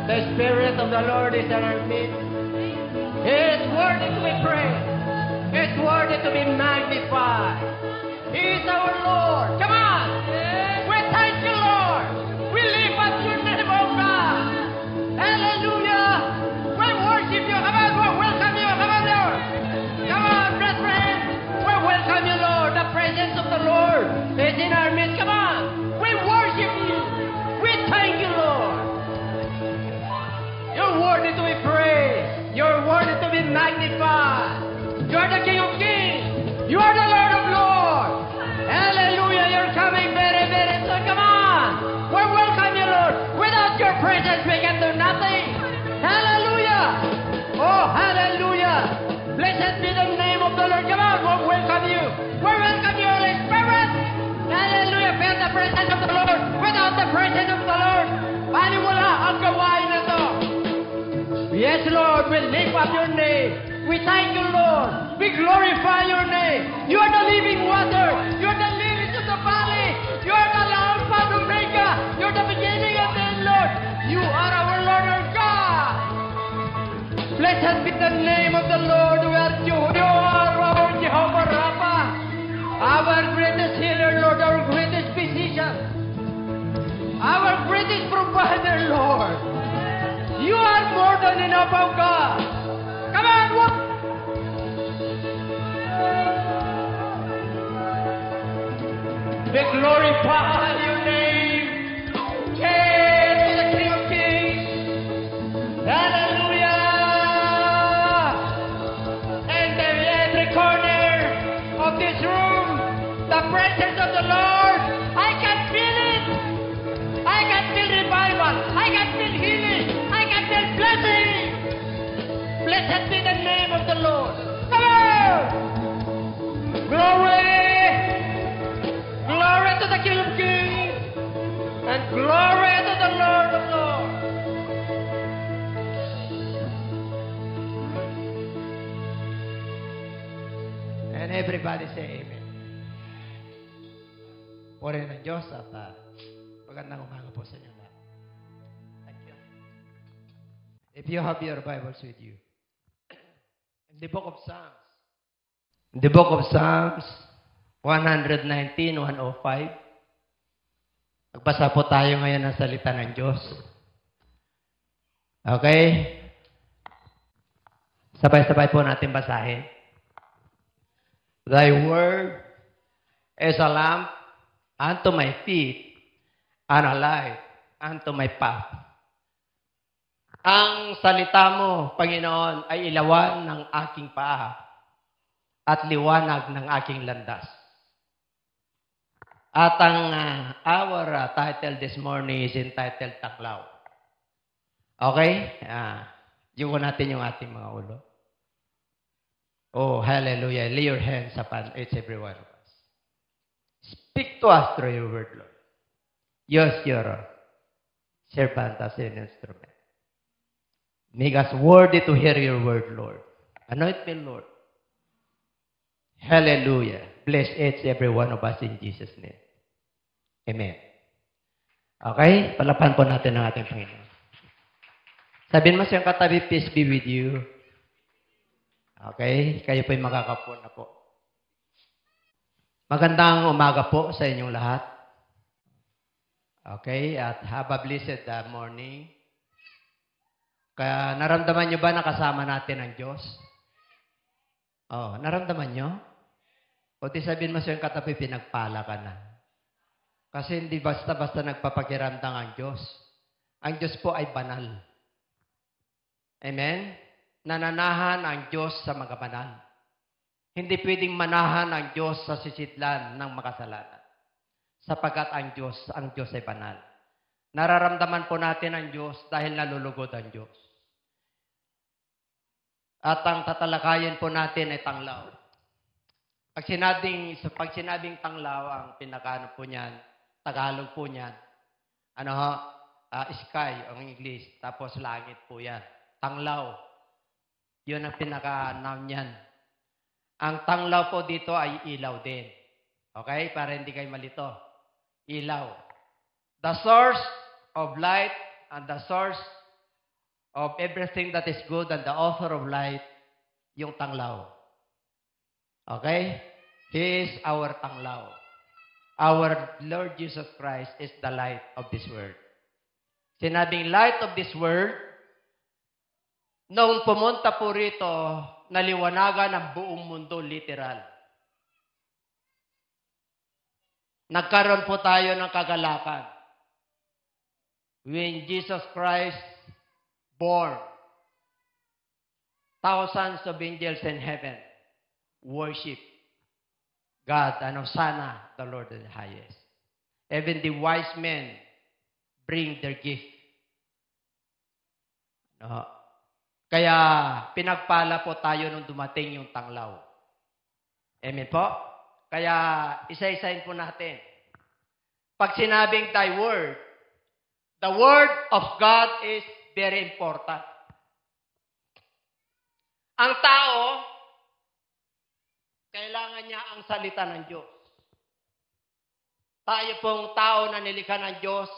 The Spirit of the Lord is in our midst. He is worthy to be praised. He is worthy to be magnified. He is our Lord. Come on. We thank you, Lord. We lift up your name, oh God. Hallelujah. We worship you. Come on, we welcome you. Come on, Lord. Come on, brethren. We welcome you, Lord. The presence of the Lord is in our midst. Come on. We worship you. We thank you, Lord. You're worthy to be praised. You're worthy to be magnified. You are the King of Kings. You are the Lord of Lords. Hallelujah. You're coming very, very soon. Come on. We welcome you, Lord. Without your presence, we can do nothing. Hallelujah. Oh, hallelujah. Blessed be the name of the Lord. Come on. We welcome you. We welcome you, Holy Spirit. Hallelujah. Feel the presence of the Lord. Without the presence of the Lord, paniwala ang gawain na to. Yes, Lord, we lift up your name. We thank you, Lord. We glorify your name. You are the living water. You are the lilies of the valley. You are the Alpha and Omega. You are the beginning and the end, Lord. You are our Lord, our God. Blessed be the name of the Lord. You are our Jehovah Rapha, our greatest healer, Lord, our greatest physician, our greatest provider, Lord. You are more than enough, oh God. Come on, walk. We glorify your name. Hail to the King of Kings. Hallelujah. And in every corner of this room, the presence of the Lord, I can feel it. I can feel revival. I can feel healing. I can feel blessing. Blessed be the name of the Lord. Come on! Glory! Glory to the King of Kings! And glory to the Lord of Lords! And everybody say amen. Purihin ng Diyos at magandang umaga po sa inyo lahat. Thank you. If you have your Bibles with you, in the book of Psalms, 119, 105, magbasa po tayo ngayon ng salita ng Diyos. Okay? Sabay-sabay po natin basahin. Thy word is a lamp unto my feet and a light unto my path. Ang salita mo, Panginoon, ay ilawan ng aking paa at liwanag ng aking landas. At ang our title this morning is entitled Taklaw. Okay? Yuko natin yung ating mga ulo. Oh, hallelujah. Lay your hands upon each every one of us. Speak to us through your word, Lord. Use your servant as an instrument. Make us worthy to hear your word, Lord. Anoint me, Lord. Hallelujah. Bless each every one of us in Jesus' name. Amen. Okay? Palapan po natin ang ating Panginoon. Sabihin mo siyang katabi, peace be with you. Okay? Kayo po'y makakapo na po. Magandang umaga po sa inyong lahat. Okay? At have a blessed morning. Kaya naramdaman nyo ba na kasama natin ang Diyos? Oh, naramdaman nyo? O di sabihin mo siyang katabi, pinagpala ka na. Kasi hindi basta-basta nagpapakiramdam ang Diyos. Ang Diyos po ay banal. Amen? Nananahan ang Diyos sa mga banal. Hindi pwedeng manahan ang Diyos sa sisidlan ng makasalanan. Sapagkat ang Diyos ay banal. Nararamdaman po natin ang Diyos dahil nalulugod ang Diyos. At ang tatalakayin po natin ay tanglaw. Pag sinabing tanglaw, ang pinakaano po niyan, Tagalog po niyan, sky ang English, tapos langit po yan. Tanglaw. Yun ang pinaka-noun niyan. Ang tanglaw po dito ay ilaw din. Okay? Para hindi kayo malito. Ilaw. The source of light and the source of everything that is good and the author of light, yung tanglaw. Okay? He is our tanglaw. Our Lord Jesus Christ is the light of this world. Sinabing light of this world, noong pumunta po rito, naliwanagan ang buong mundo, literal. Nagkaroon po tayo ng kagalakan. When Jesus Christ born, thousands of angels in heaven worship God and Hosanna, the Lord of the highest. Even the wise men bring their gift. Kaya pinagpala po tayo nung dumating yung tanglaw. Amen po? Kaya isa-isahin po natin. Pag sinabing thy word, the word of God is very important. Ang tao, kailangan niya ang salita ng Diyos. Tayo pong tao na nilikha ng Diyos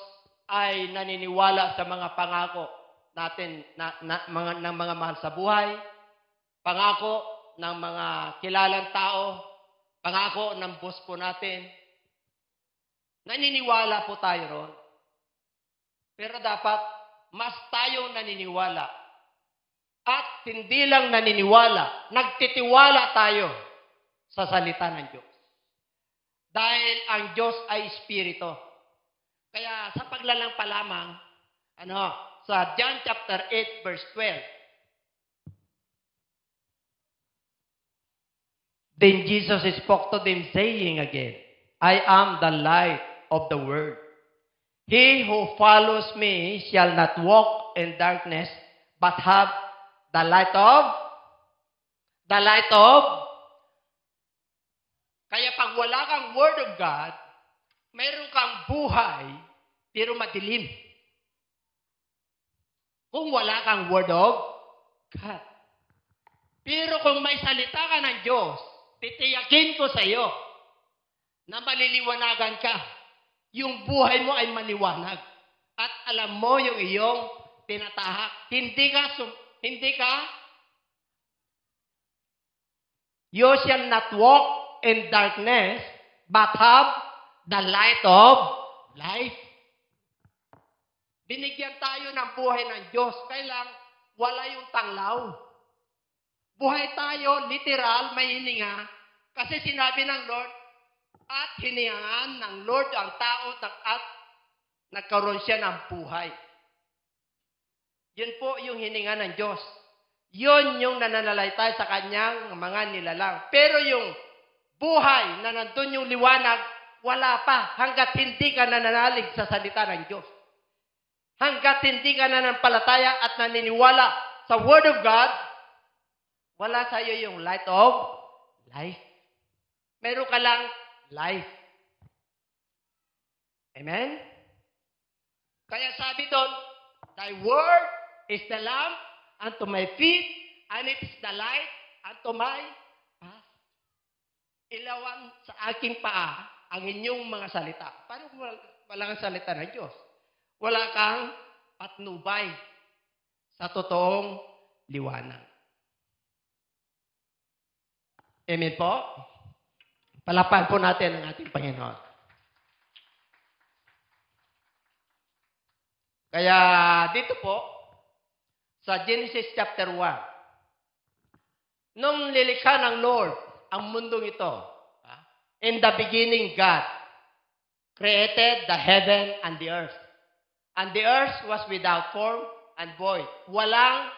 ay naniniwala sa mga pangako natin ng mga mahal sa buhay, pangako ng mga kilalang tao, pangako ng boss po natin. Naniniwala po tayo ron. Pero dapat mas tayong naniniwala. At hindi lang naniniwala, nagtitiwala tayo sa salita ng Diyos. Dahil ang Diyos ay Espiritu. Kaya sa paglalang pa lamang, sa John chapter 8 verse 12, then Jesus spoke to them saying again, I am the light of the world. He who follows me shall not walk in darkness, but have the light of. Kaya pag wala kang Word of God, mayroon kang buhay, pero madilim. Kung wala kang Word of God. Pero kung may salita ka ng Diyos, titiyakin ko sa iyo na maliliwanagan ka. Yung buhay mo ay maliwanag. At alam mo yung iyong tinatahak. Hindi ka, you shall not walk in darkness, but have the light of life. Binigyan tayo ng buhay ng Diyos. Kailang wala yung tanglaw. Buhay tayo, literal, may hininga. Kasi sinabi ng Lord, at hiningaan ng Lord ang tao at nagkaroon siya ng buhay. Yun po yung hininga ng Diyos. Yun yung nananalaytay sa kanyang mga nilalang. Pero yung buhay na nandun yung liwanag, wala pa hanggat hindi ka nananalig sa salita ng Diyos. Hanggat hindi ka nananampalataya at naniniwala sa Word of God, wala sa iyo yung light of life. Meron ka lang life. Amen? Kaya sabi doon, Thy Word is the lamp unto my feet, and it is the light unto my path. Ilawan sa aking paa ang inyong mga salita. Paano kung wala kang salita ng Diyos? Wala kang patnubay sa totoong liwanag. Amen po? Palapan po natin ang ating Panginoon. Kaya dito po, sa Genesis chapter 1, nung lilikha ng Lord ang mundong ito, in the beginning God created the heaven and the earth. And the earth was without form and void. Walang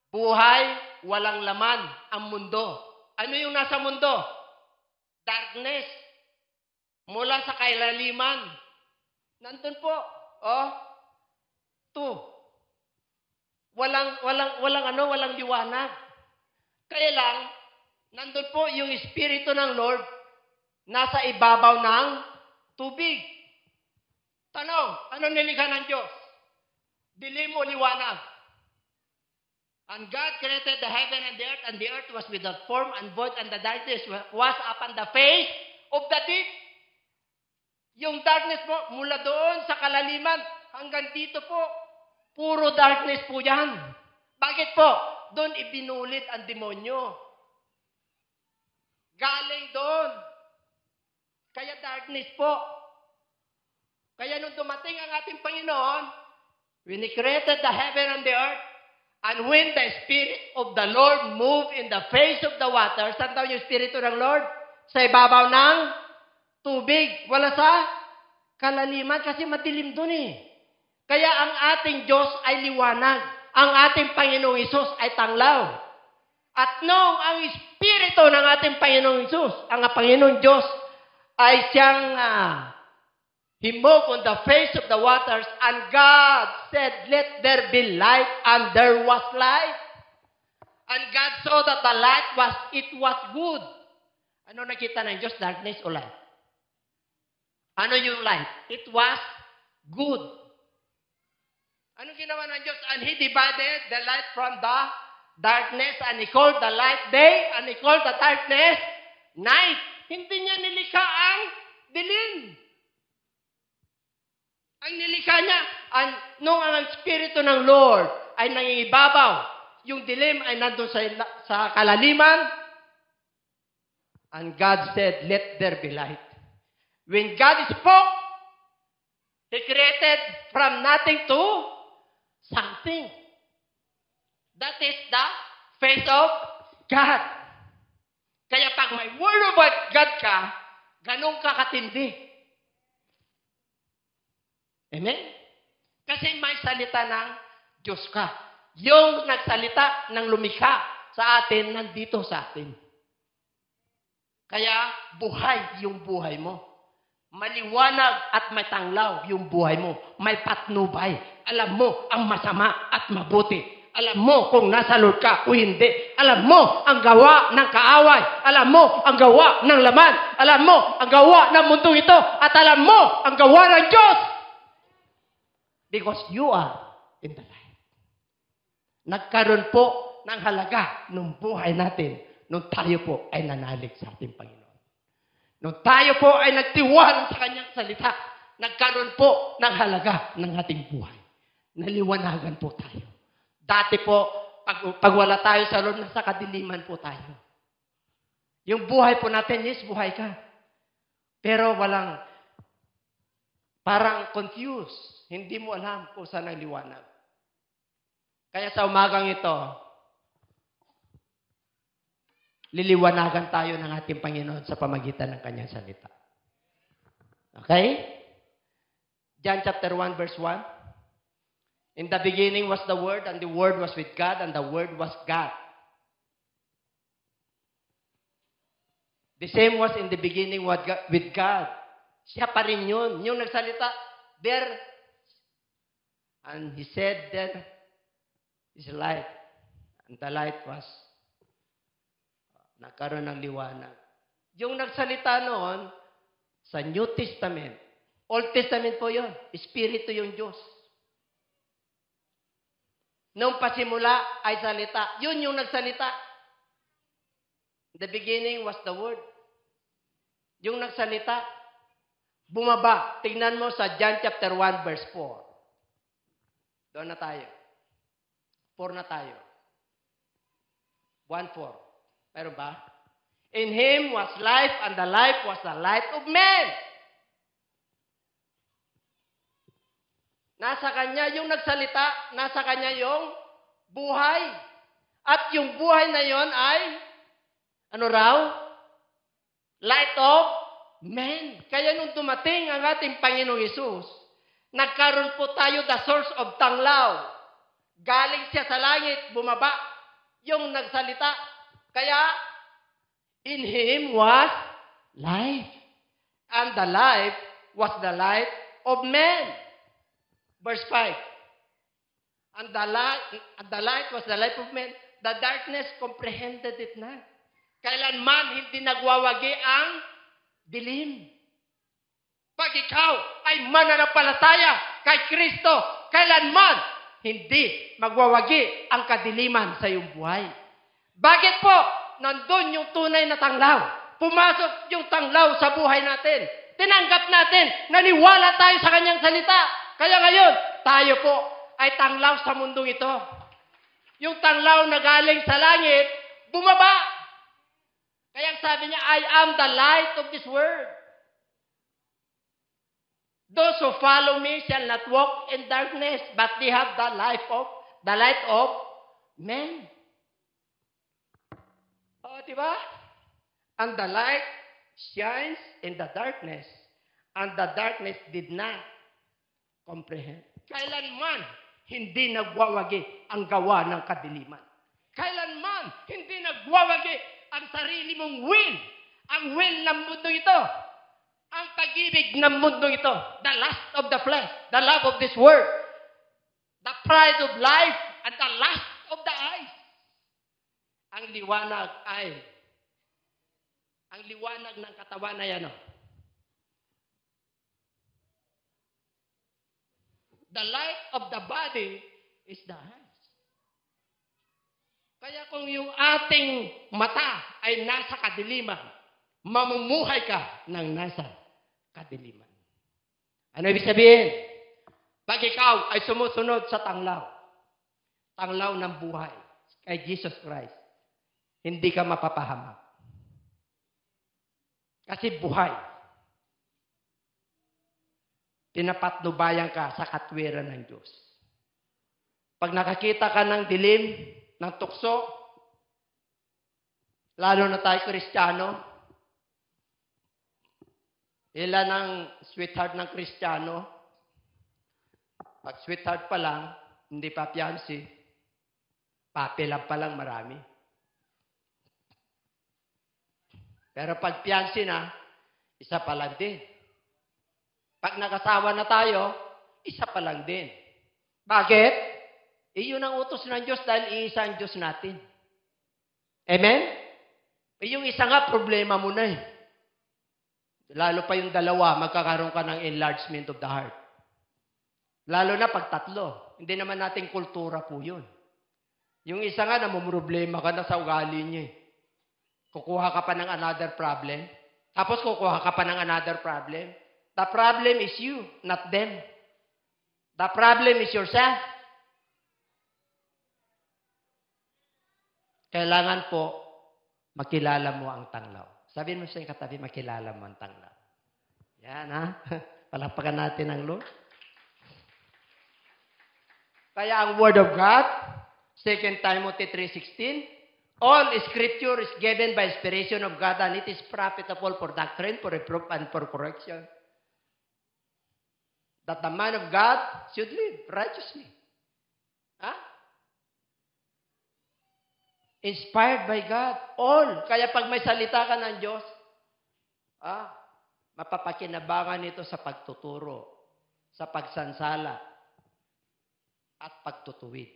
buhay, walang laman ang mundo. Ano yung nasa mundo? Darkness. Mula sa kailaliman. Nandun po. Walang liwanag. Kaya lang, nandun po yung Espiritu ng Lord nasa ibabaw ng tubig. Tanong, anong nilikha ng Diyos? Dilim o liwanag? And God created the heaven and the earth was without form and void, and the darkness was upon the face of the deep. Yung darkness po, mula doon sa kalaliman hanggang dito po, puro darkness po yan. Bakit po? Doon ibinulit ang demonyo. Galing doon. Kaya darkness po. Kaya nung dumating ang ating Panginoon, when He created the heaven and the earth, and when the Spirit of the Lord moved in the face of the water, saan daw yung Espiritu ng Lord? Sa ibabaw ng tubig. Wala sa kalaliman kasi madilim doon eh. Kaya ang ating Diyos ay liwanag. Ang ating Panginoong Hesus ay tanglaw. At noong ang Espiritu ng ating Panginoong Hesus, ang Panginoong Diyos ay siyang He moved on the face of the waters, and God said, let there be light, and there was light. And God saw that the light was good. Ano nakita ng Diyos? Darkness o light? Ano yung light? It was good. Ano ginawa ng Diyos? And He divided the light from the darkness, and He called the light day, and He called the darkness night. Hindi niya nilikha ang dilim. Ang nilikha niya, nung ang Espiritu ng Lord ay nangingibabaw, yung dilim ay nandun sa kalaliman, and God said, let there be light. When God spoke, He created from nothing to something. That is the face of God. Kaya pag may word of God ka, ganun ka katindi. Amen? Kasi may salita ng Diyos ka. Yung nagsalita ng lumikha sa atin, nandito sa atin. Kaya buhay yung buhay mo. Maliwanag at matanglaw yung buhay mo. May patnubay. Alam mo ang masama at mabuti. Alam mo kung nasa Lord ka o hindi. Alam mo ang gawa ng kaaway. Alam mo ang gawa ng laman. Alam mo ang gawa ng mundong ito. At alam mo ang gawa ng Diyos. Because you are in the light. Nagkaroon po ng halaga ng buhay natin nung tayo po ay nanalig sa ating Panginoon. Nung tayo po ay nagtiwala sa Kanyang salita, nagkaroon po ng halaga ng ating buhay. Naliwanagan po tayo. Dati po, pag wala tayo sa Lord, nasa kadiliman po tayo. Yung buhay po natin, yes, buhay ka. Pero parang confused. Hindi mo alam kung saan ang liwanag. Kaya sa umagang ito, liliwanagan tayo ng ating Panginoon sa pamagitan ng Kanyang salita. Okay? John chapter 1, verse 1. In the beginning was the Word, and the Word was with God, and the Word was God. The same was in the beginning with God. Siya pa rin yun. Yung nagsalita, there, and He said, there is light. And the light was, nagkaroon ng liwanag. Yung nagsalita noon, sa New Testament, Old Testament po yun. Espiritu yung Diyos. Nung pasimula ay salita. Yun yung nagsalita. The beginning was the Word. Yung nagsalita, bumaba. Tingnan mo sa John chapter 1 verse 4. Doon na tayo. 4 na tayo. 1:4. Meron ba? In Him was life, and the life was the light of men. Nasa Kanya yung nagsalita, nasa Kanya yung buhay. At yung buhay na yon ay, ano raw? Light of men. Kaya nung dumating ang ating Panginoong Hesus, nagkaroon po tayo the source of tanglaw. Galing siya sa langit, bumaba, yung nagsalita. Kaya, in Him was life. And the life was the light of men. Verse 5. And the light was the light of men. The darkness comprehended it not. Kailanman hindi nagwawagi ang dilim. Pag ikaw ay mananampalataya kay Kristo, kailanman hindi magwawagi ang kadiliman sa iyong buhay. Bakit po? Nandun yung tunay na tanglaw. Pumasok yung tanglaw sa buhay natin. Tinanggap natin, naniwala tayo sa Kanyang salita. Kaya ngayon, tayo po ay tanglaw sa mundong ito. Yung tanglaw na galing sa langit, bumaba. Kaya sabi niya, I am the light of this world. Those who follow me shall not walk in darkness, but they have the light of men. Oh, diba? And the light shines in the darkness, and the darkness did not comprehend. Kailanman hindi nagwawagi ang gawa ng kadiliman. Kailanman hindi nagwawagi ang sarili mong will. Ang will ng mundo ito. Ang pag-ibig ng mundo ito. The lust of the flesh. The love of this world. The pride of life and the lust of the eyes. Ang liwanag ng katawan na yan. The light of the body is the eyes. Kaya kung yung ating mata ay nasa kadiliman, mamumuhay ka ng nasa kadiliman. Ano ibig sabihin? Pag ikaw ay sumusunod sa tanglaw ng buhay, kay Jesus Christ, hindi ka mapapahamak. Kasi buhay. Pinapatnubayan ka sa katwiran ng Diyos. Pag nakakita ka ng dilim, ng tukso, lalo na tayo Kristiyano, ilan ang sweetheart ng Kristiyano? Pag sweetheart pa lang, hindi pa fiancé, papilang pa lang marami. Pero pag fiancé na, isa pa lang din. Pag nakasawa na tayo, isa pa lang din. Bakit? Iyon ang utos ng Diyos dahil iisa ang Diyos natin. Amen? Yung isa nga, problema mo na eh. Lalo pa yung dalawa, magkakaroon ka ng enlargement of the heart. Lalo na pag tatlo. Hindi naman nating kultura po yun. Yung isa nga, namumroblema ka na sa ugali niya eh. Kukuha ka pa ng another problem. Tapos kukuha ka pa ng another problem. The problem is you, not them. The problem is yourself. Kailangan po, makilala mo ang tanglaw. Sabihin mo sa iyong katabi, makilala mo ang tanglaw. Yan, ha? Palakpakan natin ang Lord. Kaya ang Word of God, 2 Timothy 3:16, all Scripture is given by inspiration of God, and it is profitable for doctrine, for reproof, and for correction. that the man of God should live righteously. Ha? Inspired by God. All. Kaya pag may salita ka ng Diyos, mapapakinabangan ito sa pagtuturo, sa pagsansala, at pagtutuwid.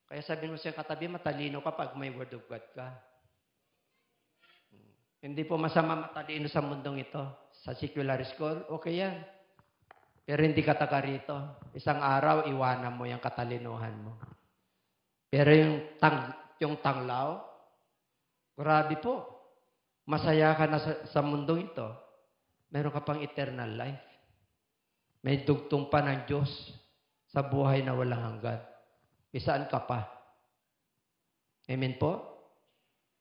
Kaya sabihin mo sa katabi, matalino ka pag may Word of God ka. Hindi po masama matalino sa mundong ito. Sa secular school, okay yan. Pero hindi ka taga rito. Isang araw, iwanan mo yung katalinuhan mo. Pero yung tanglaw, grabe po. Masaya ka na sa mundong ito. Meron ka pang eternal life. May dugtong pa ng Diyos sa buhay na walang hanggan. Isaan ka pa? Amen po?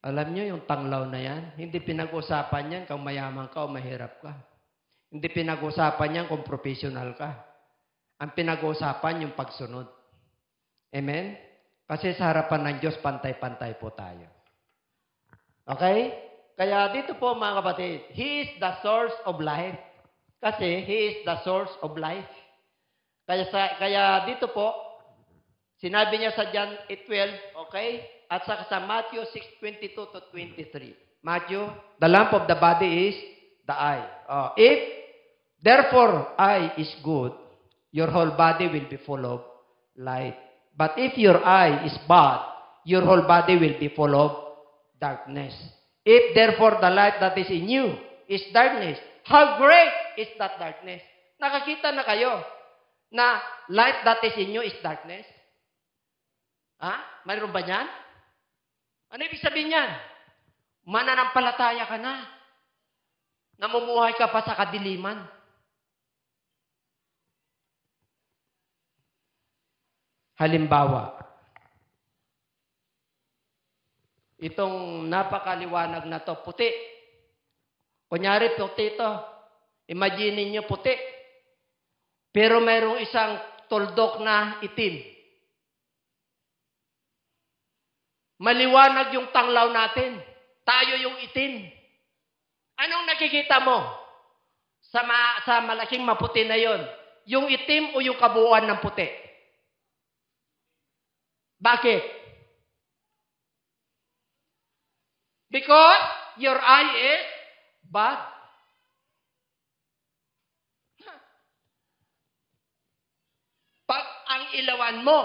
Alam nyo yung tanglaw na yan, hindi pinag-usapan yan kung mayaman ka o mahirap ka. Hindi pinag-usapan yan kung professional ka. Ang pinag-usapan yung pagsunod. Amen? Kasi sa harapan ng Diyos, pantay-pantay po tayo. Okay? Kaya dito po mga kapatid, He is the source of life. Kasi He is the source of life. Kaya dito po, sinabi niya sa John 8:12, okay? At sa Matthew 6:22 to 23. Matthew, the lamp of the body is the eye. If therefore eye is good, your whole body will be full of light. But if your eye is bad, your whole body will be full of darkness. If therefore the light that is in you is darkness, how great is that darkness? Nakakita na kayo na light that is in you is darkness? Mayroon ba niyan? Ano ibig sabihin niyan? Mananampalataya ka na. Namumuhay ka pa sa kadiliman. Halimbawa, itong napakaliwanag na to, puti. Kunyari, puti ito. Imagine niyo puti. Pero mayroong isang tuldok na itim. Maliwanag yung tanglaw natin. Tayo yung itim. Anong nakikita mo sa malaking maputi na yon? Yung itim o yung kabuuan ng puti? Bakit? Because your eye is bad. Pag ang ilawan mo,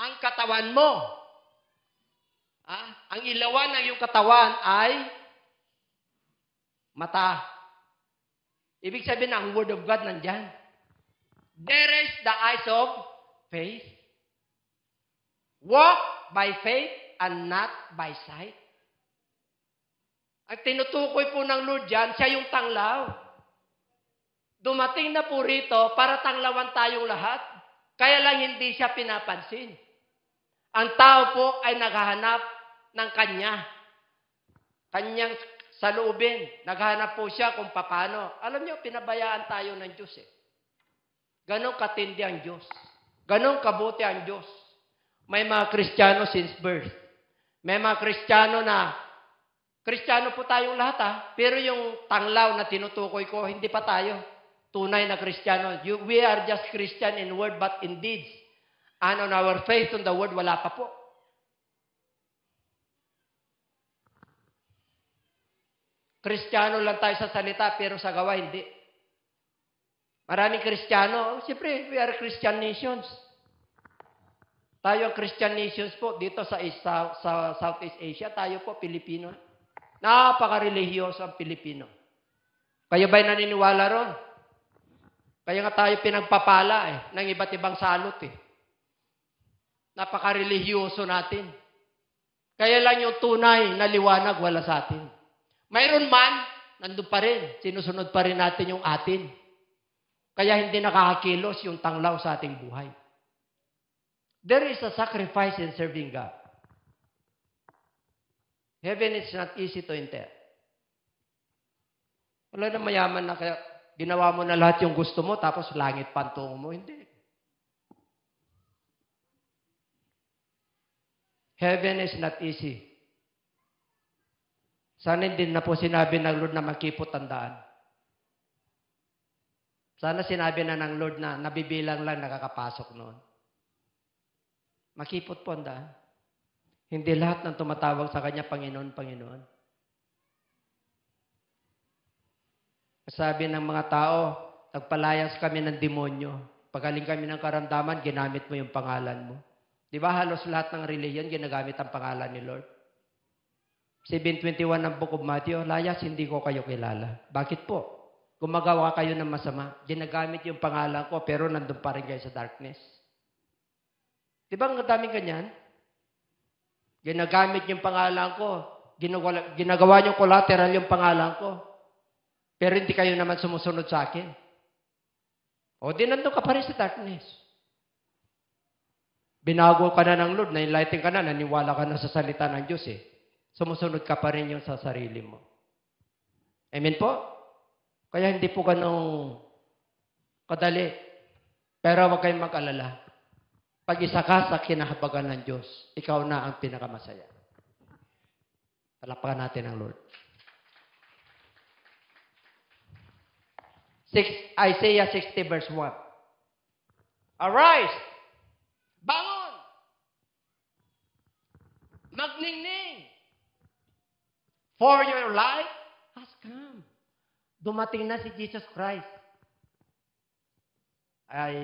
ang katawan mo, ang ilawan ng iyong katawan ay mata. Ibig sabihin, ang Word of God nandyan. There is the eyes of faith. Walk by faith and not by sight. Ang tinutukoy po ng Lord dyan, siya yung tanglaw. Dumating na po rito para tanglawan tayong lahat. Kaya lang hindi siya pinapansin. Ang tao po ay naghahanap ng kanyang saloobin. Naghahanap po siya kung paano. Alam niyo, pinabayaan tayo ng Diyos eh. Ganon katindi ang Diyos. Ganon kabuti ang Diyos. May mga Kristiyano since birth. May mga Kristiyano po tayong lahat pero yung tanglaw na tinutukoy ko, hindi pa tayo tunay na Kristiyano. We are just Christian in word but in deeds. And on our faith on the word, wala pa po. Kristiyano lang tayo sa salita, pero sa gawa, hindi. Maraming Kristiyano, siyempre, we are Christian nations. Tayo ang Christian nations po, dito sa Southeast Asia, tayo po, Pilipino. Napaka-religyoso ang Pilipino. Kayo ba'y naniniwala ron? Kaya nga tayo pinagpapala ng iba't ibang salot Napaka-religyoso natin. Kaya lang yung tunay na liwanag wala sa atin. Mayroon man, nandun pa rin. Sinusunod pa rin natin yung atin. Kaya hindi nakakakilos yung tanglaw sa ating buhay. There is a sacrifice in serving God. Heaven is not easy to enter. Wala na mayaman na kaya ginawa mo na lahat yung gusto mo tapos langit pantungo mo. Hindi. Heaven is not easy. Sana hindi na po sinabi ng Lord na magkipot ang daan. Sana sinabi na ng Lord na nabibilang lang nakakapasok noon. Makipot po ang daan. Hindi lahat ng tumatawag sa Kanya, Panginoon, Panginoon. Sabi ng mga tao, nagpalayas kami ng demonyo. Pagaling kami ng karamdaman, ginamit mo yung pangalan mo. Di ba halos lahat ng reliyon ginagamit ang pangalan ni Lord? 7:21 ng Book of Matthew, layas, hindi ko kayo kilala. Bakit po? Gumagawa kayo ng masama. Ginagamit yung pangalan ko, pero nandun pa rin kayo sa darkness. Di ba ang daming ganyan? Ginagamit yung pangalan ko. Ginagawa yung collateral yung pangalan ko. Pero hindi kayo naman sumusunod sa akin. O di nandun ka pa rin sa darkness. Binago ka na ng Lord, na-enlighten ka na, naniwala ka na sa salita ng Diyos eh. Sumusunod ka pa rin yung sa sarili mo. Amen po? Kaya hindi po ganong kadali. Pero huwag kayong mag-alala. Pag isa ka sa kinahabagan ng Diyos, ikaw na ang pinakamasaya. Palakpakan natin ang Lord. Isaiah 60 verse 1. Arise! Bangon! Magningning! For your life has come. Dumating na si Jesus Christ. Ay,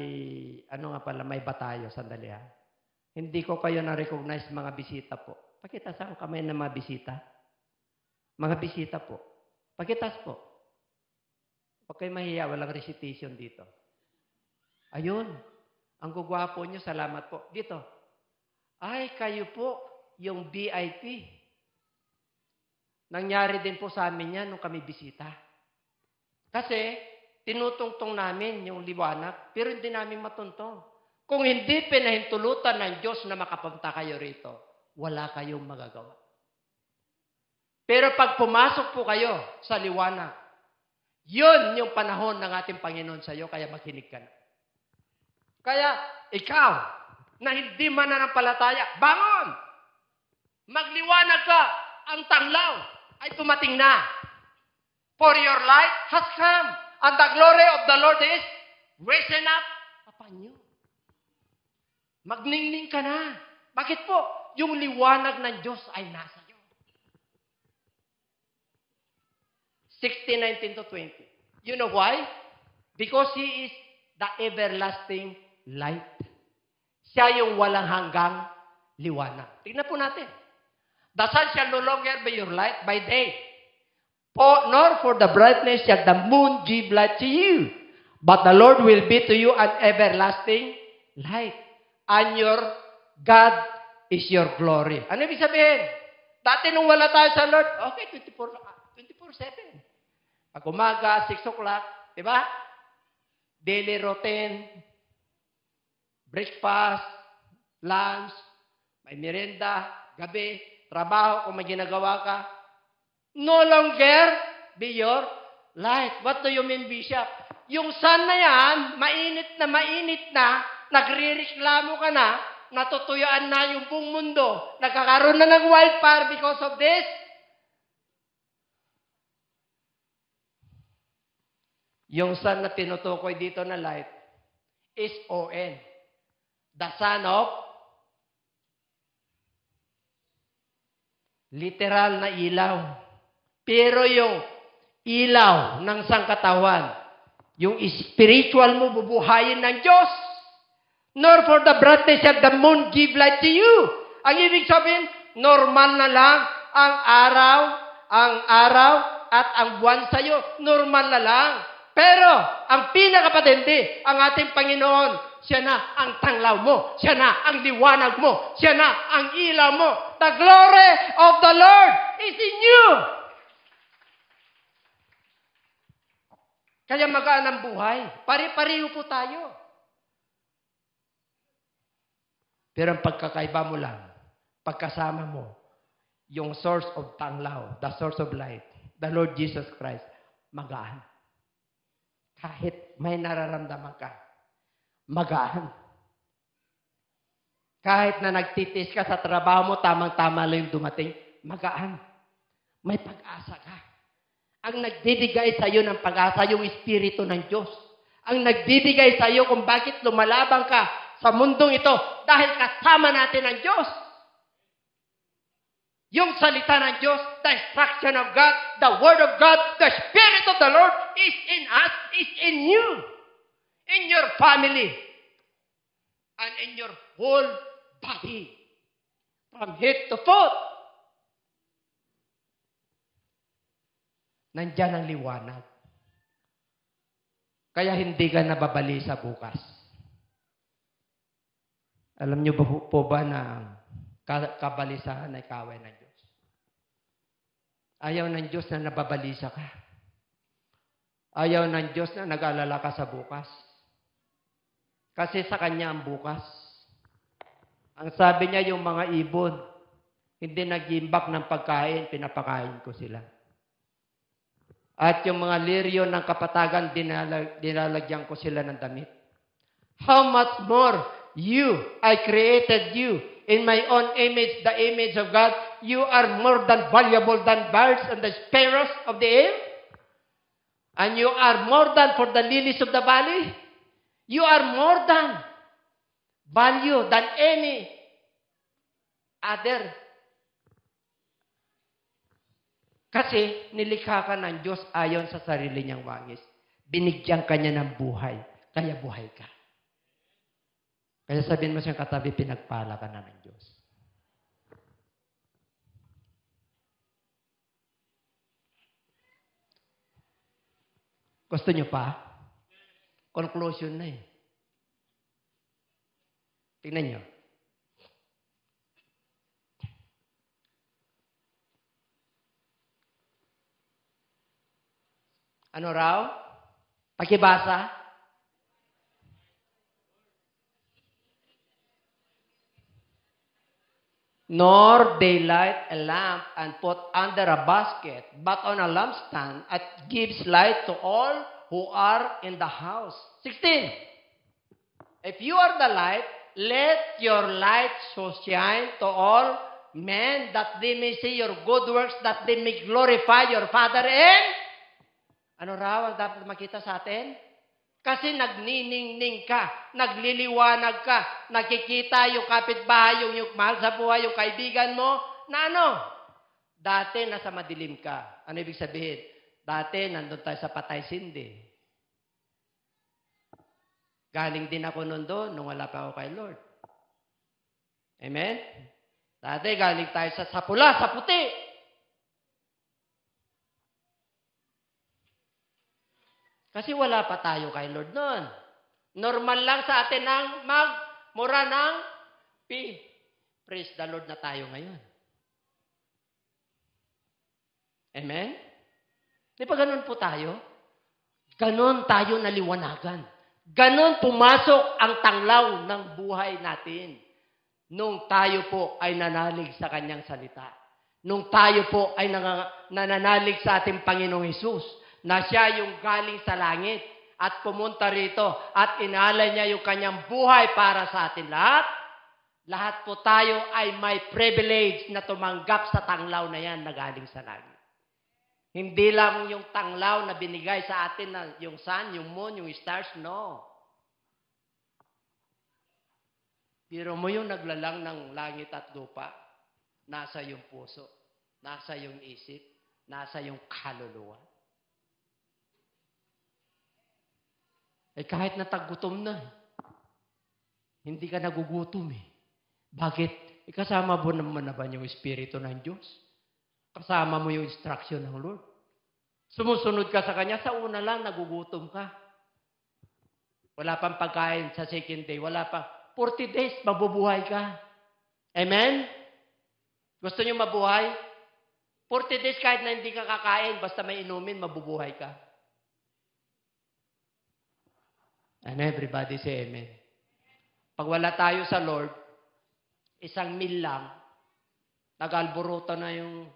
ano nga pala, may batayo. Sandali ha. Hindi ko kayo na-recognize mga bisita po. Pakitas ang kamay ng mga bisita. Mga bisita po. Pakitas po. Huwag kayo mahiya, walang recitation dito. Ayun. Ang gugwapo nyo, salamat po. Dito. Ay, kayo po, yung VIP. Nangyari din po sa amin yan nung kami bisita. Kasi, tinutungtong namin yung liwanag, pero hindi namin matuntong. Kung hindi pinahintulutan ng Diyos na makapunta kayo rito, wala kayong magagawa. Pero pag pumasok po kayo sa liwanag, yun yung panahon ng ating Panginoon sa iyo, kaya makinig ka na. Kaya, ikaw, na hindi mananampalataya, bangon! Magliwanag ka! Ang tanglaw ay tumating na. For your light has come, and the glory of the Lord is risen up upon you. Magningning ka na. Bakit po? Yung liwanag ng Diyos ay nasa iyo. 16:19-20. You know why? Because He is the everlasting light. Siya yung walang hanggang liwanag. Tignan po natin. The sun shall no longer be your light by day, nor for the brightness shall the moon give light to you. But the Lord will be to you an everlasting light. And your God is your glory. Ano ibig sabihin? Dati nung wala tayo sa Lord, okay, 24/7. Pag umaga, 6 o'clock, di ba? Daily routine, breakfast, lunch, may merienda, gabi, trabaho, kung may ginagawa ka. No longer be your light. What do you mean, Bishop? Yung sun na yan, mainit na, nagre-reklamo ka na, natutuyaan na yung buong mundo, nagkakaroon na ng wildfire because of this. Yung sun na tinutukoy dito na light is O-N. The son of literal na ilaw. Pero yung ilaw ng sangkatawan, yung spiritual mo bubuhayin ng Diyos. Nor for the brightness of the moon give light to you. Ang ibig sabihin, normal na lang ang araw at ang buwan sa iyo. Normal na lang. Pero, ang pinakapatindi, ang ating Panginoon, siya na ang tanglaw mo. Siya na ang liwanag mo. Siya na ang ilaw mo. The glory of the Lord is in you. Kaya magaan ang buhay. Pare-pareho po tayo. Pero ang pagkakaiba mo lang, pagkasama mo, yung source of tanglaw, the source of light, the Lord Jesus Christ, magaan. Kahit may nararamdaman ka, magaan. Kahit na nagtitis ka sa trabaho mo, tamang-tama lang yung dumating, magaan. May pag-asa ka. Ang nagdidikay sa iyo ng pag-asa, yung Espiritu ng Diyos. ang nagbibigay sa iyo kung bakit lumalabang ka sa mundong ito dahil kasama natin ang Diyos. Yung salita ng Diyos, the instruction of God, the Word of God, the Spirit of the Lord is in us, is in you, in your family, and in your whole body, from head to foot. Nandyan ang liwanag. Kaya hindi ka nababalisa bukas. Alam niyo po ba na kabalisahan ay kaway ng Diyos? Ayaw ng Diyos na nababalisa ka. Ayaw ng Diyos na nag-alala ka sa bukas. Kasi sa Kanya ang bukas. Ang sabi niya, yung mga ibon, hindi nag-imbak ng pagkain, pinapakain ko sila. At yung mga liryo ng kapatagan, dinalagyan ko sila ng damit. How much more you, I created you in my own image, the image of God. You are more than valuable than birds and the sparrows of the air. And you are more than for the lilies of the valley. You are more than value than any other. Kasi nilikha ka ng Diyos ayon sa sarili niyang wangis. Binigyan ka niya ng buhay, kaya buhay ka. Kaya sabihin mo siyang katabi, pinagpala ka na ng Diyos. Gusto niyo pa? Conclusion na eh. Tingnan niyo. Ano raw? Pakibasa. Nor they light a lamp and put under a basket, but on a lampstand, and gives light to all who are in the house. 16. If you are the light, let your light so shine to all men that they may see your good works, that they may glorify your Father in... Ano raw ang dapat makita sa atin? Kasi nagniningning ka, nagliliwanag ka, nakikita yung kapitbahay, yung mahal sa buhay, yung kaibigan mo, na ano? Dati nasa madilim ka. Ano ibig sabihin? Dati nandun tayo sa patay sindi. Galing din ako nun doon nung wala pa ako kay Lord. Amen? Dati galing tayo sa pula, sa puti. Kasi wala pa tayo kay Lord noon. Normal lang sa atin ang magmura ng praise the Lord na tayo ngayon. Amen? Di ba ganun po tayo? Ganun tayo naliwanagan. Ganun pumasok ang tanglaw ng buhay natin. Nung tayo po ay nanalig sa Kanyang salita. Nung tayo po ay nananalig sa ating Panginoong Hesus, na siya yung galing sa langit at pumunta rito at inalay niya yung kanyang buhay para sa atin lahat. Lahat po tayo ay may privilege na tumanggap sa tanglaw na yan na galing sa langit. Hindi lang yung tanglaw na binigay sa atin na yung sun, yung moon, yung stars, no. Biro mo yung naglalang ng langit at lupa, nasa yung puso, nasa yung isip, nasa yung kaluluwa. Eh kahit natagutom na, hindi ka nagugutom eh. Bakit? Kasama mo naman na ba yung Espiritu ng Diyos? Kasama mo yung instruction ng Lord? Sumusunod ka sa Kanya, sa una lang nagugutom ka. Wala pang pagkain sa second day, wala pang 40 days, mabubuhay ka. Amen? Gusto niyo mabuhay? 40 days kahit na hindi ka kakain, basta may inumin, mabubuhay ka. And everybody say amen. Pag wala tayo sa Lord, 1 meal lang, nag-alboruto na yung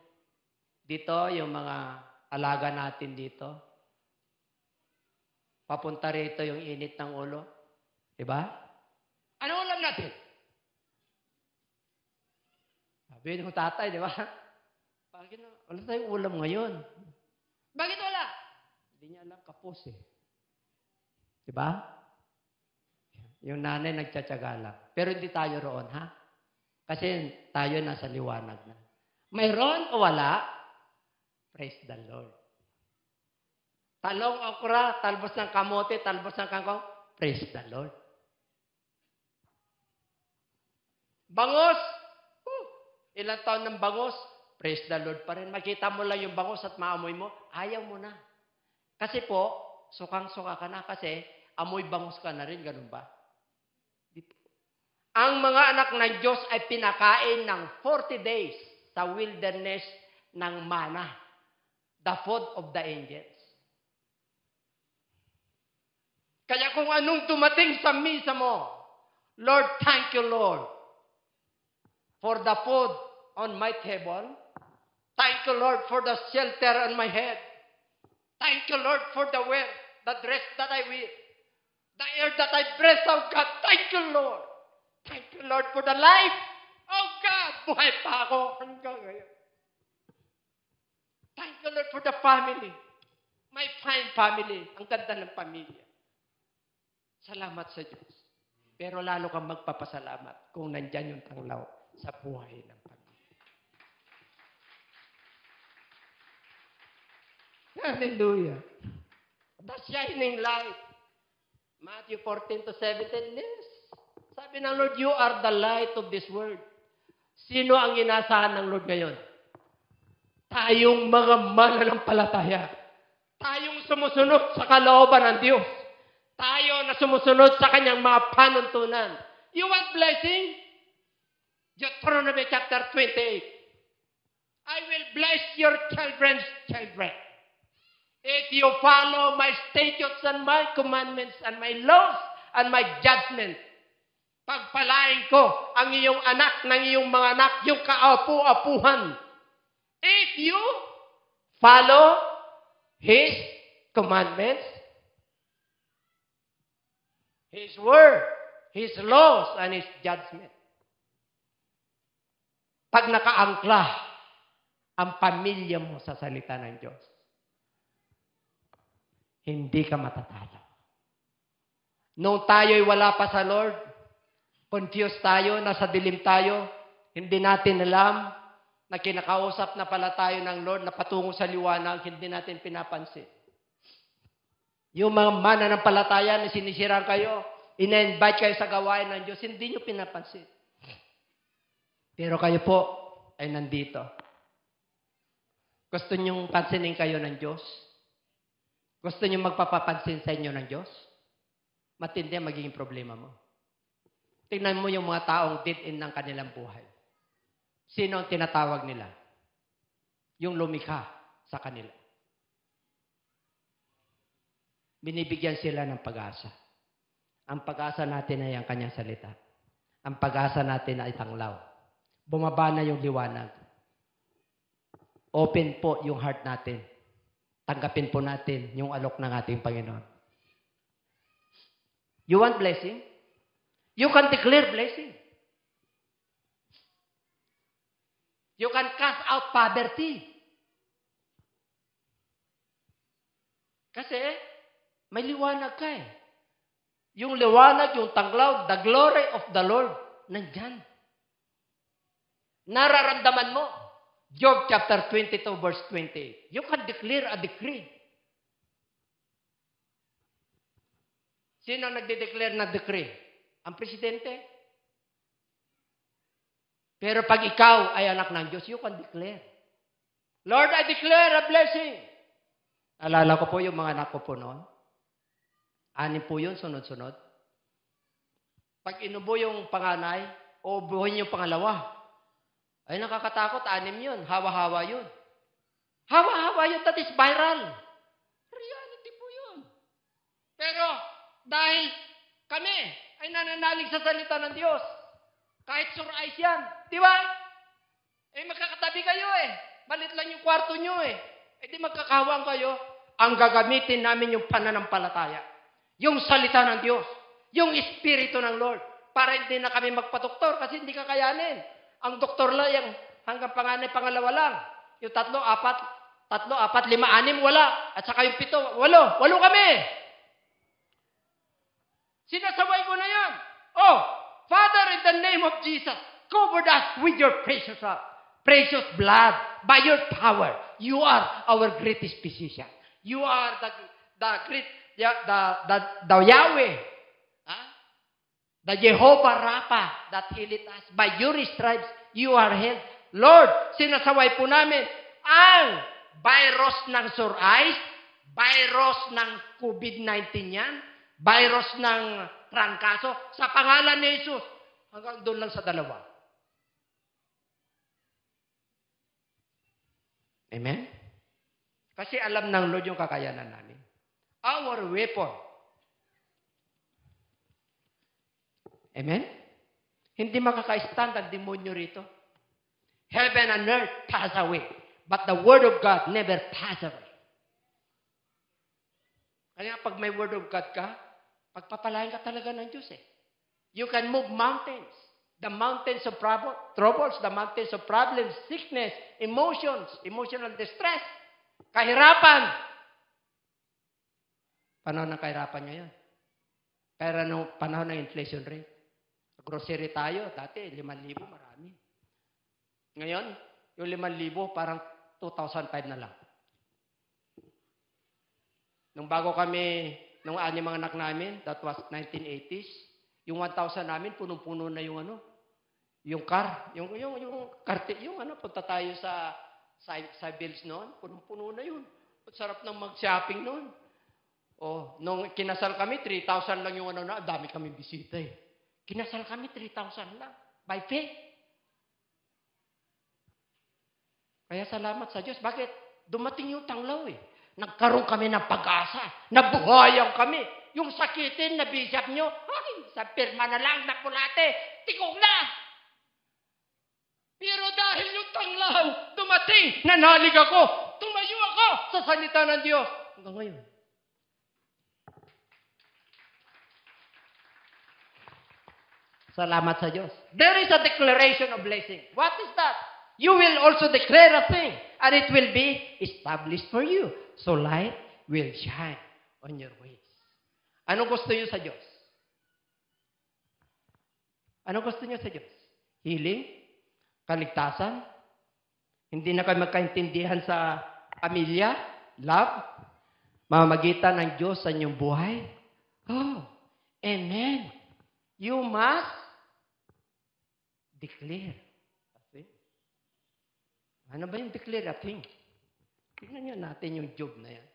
dito, yung mga alaga natin dito. Papunta rito yung init ng ulo. Diba? Ano ulam natin? Sabi ng tatay, di ba? Bakit na? Wala tayong ulam ngayon. Bakit wala? Hindi niya alam, kapos eh. Diba? Yung nanay nagtsatsaga lang. Pero hindi tayo roon, ha? Kasi tayo nasa liwanag na. Mayroon o wala? Praise the Lord. Talong okra, talbos ng kamote, talbos ng kangkong. Praise the Lord. Bangos. Ilang taon ng bangos? Praise the Lord pa rin. Makita mo lang yung bangos at maamoy mo, ayaw mo na. Kasi po, sukang-suka ka na kasi amoy bangos ka na rin. Ganun ba? Ang mga anak ng Diyos ay pinakain ng 40 days sa wilderness ng mana. The food of the angels. Kaya kung anong dumating sa misa mo, Lord, thank you, Lord, for the food on my table. Thank you, Lord, for the shelter on my head. Thank you, Lord, for the wear, the dress that I wear, the air that I breathe, oh God. Thank you, Lord. Thank you, Lord, for the life. Oh God, buhay pa ako hanggang ngayon. Thank you, Lord, for the family. My fine family. Ang ganda ng pamilya. Salamat sa Diyos. Pero lalo kang magpapasalamat kung nandyan yung tanglaw sa buhay ng pamilya. Hallelujah. The shining light. Matthew 14 to 17. Yes. Sabi ng Lord, you are the light of this world. Sino ang inasahan ng Lord ngayon? Tayong mga mananampalataya. Tayong sumusunod sa kalooban ng Diyos. Tayo na sumusunod sa kanyang mga panuntunan. You want blessing? Deuteronomy chapter 28. I will bless your children's children. If you follow my statutes and my commandments and my laws and my judgment, pagpalain ko ang iyong anak ng iyong mga anak, yung kaapu-apuhan. If you follow His commandments, His word, His laws, and His judgment. Pag nakaangkla ang pamilya mo sa salita ng Diyos, hindi ka matatalo. Nung tayo'y wala pa sa Lord, confused tayo, nasa dilim tayo, hindi natin alam na kinakausap na pala tayo ng Lord na patungo sa liwanag, hindi natin pinapansin. Yung mga mananampalataya na sinisiraan kayo, ina-invite kayo sa gawain ng Diyos, hindi nyo pinapansin. Pero kayo po ay nandito. Gusto nyo pansinin kayo ng Diyos? Gusto nyo magpapapansin sa inyo ng Diyos? Matindi ang magiging problema mo. Tingnan mo yung mga taong dead-end ng kanilang buhay. Sino ang tinatawag nila? Yung lumikha sa kanila. Binibigyan sila ng pag-asa. Ang pag-asa natin ay ang kanyang salita. Ang pag-asa natin ay tanglaw. Bumaba na yung liwanag. Open po yung heart natin. Tanggapin po natin yung alok ng ating Panginoon. You want blessing? You can declare blessing. You can cast out poverty. Kasi may liwanag ka eh. Yung liwanag, yung tanglaw, the glory of the Lord, nandyan. Nararamdaman mo. Job chapter 22 verse 28. You can declare a decree. Sino nagde-declare na decree? Ang presidente. Pero pag ikaw ay anak ng Diyos, you can declare. Lord, I declare a blessing. Alala ko po yung mga anak ko po noon. 6 po yun, sunod-sunod. Pag inubo yung panganay, o buhin yung pangalawa, ay nakakatakot, 6 yun. Hawa-hawa yun. Hawa-hawa yun, that is viral. Reality po yun. Pero, dahil kami ay nananalig sa salita ng Diyos, kahit surais yan, di ba? Eh, magkakatabi kayo eh. Balit lang yung kwarto nyo eh. Eh, di magkakawang kayo. Ang gagamitin namin yung pananampalataya. Yung salita ng Diyos. Yung Espiritu ng Lord. Para hindi na kami magpa-doktor kasi hindi kakayanin. Ang doktor lang yung hanggang panganay, pangalawa lang. Yung 3, 4, 5, 6, wala. At saka yung 7, 8. 8 kami. Sinasaway ko na yan. Oh, Father, in the name of Jesus, cover us with your precious blood, by your power. You are our greatest physician. You are the great, the Yahweh, the Jehovah Rapha that healed us. By your stripes, you are healed. Lord, sinasaway po namin ang virus ng sore eyes, virus ng COVID-19 yan, virus ng trangkaso, sa pangalan ni Jesus, hanggang doon lang sa dalawa. Amen? Kasi alam ng Lord yung kakayanan namin. Our weapon. Amen? Hindi makaka-stand ang demonyo rito. Heaven and earth pass away, but the word of God never pass away. Kaya pag may word of God ka, pagpapalain ka talaga ng Diyos eh. You can move mountains. The mountains of troubles, the mountains of problems, sickness, emotions, emotional distress, kahirapan. Panahon ng kahirapan ngayon. Kaya nung panahon ng inflation rate. Grocery tayo, dati 5,000 marami. Ngayon, yung 5,000 parang 2,500 na lang. Nung bago kami, nung mga anak namin, that was 1980s, yung 1,000 namin, punong-puno na yung yung car, yung punta tayo sa bills noon, punong-puno na yun. Sarap ng mag-shopping noon. Oh, nung kinasal kami, 3,000 lang yung na, dami kami bisita eh. Kinasal kami, 3,000 lang. By faith. Kaya salamat sa Diyos. Bakit? Dumating yung tanglaw eh. Nagkaroon kami ng pag-asa. Nabuhayan kami. Yung sakitin na bisyak nyo, ay, sa pirma na lang, nakulate, tikong na! Pero dahil yung tanglaw, dumating, nanalig ako, tumayo ako sa salita ng Diyos. Hanggang ngayon. Salamat sa Diyos. There is a declaration of blessing. What is that? You will also declare a thing, and it will be established for you. So light will shine on your ways. Ano gusto niyo sa Diyos? Ano gusto niyo sa Diyos? Healing? Kaligtasan? Hindi na kayo magkaintindihan sa pamilya? Love? Mamamagitan ng Diyos sa inyong buhay? Oh, amen. You must declare a thing. Ano ba yung declare a thing? Tignan nyo natin yung job na yan.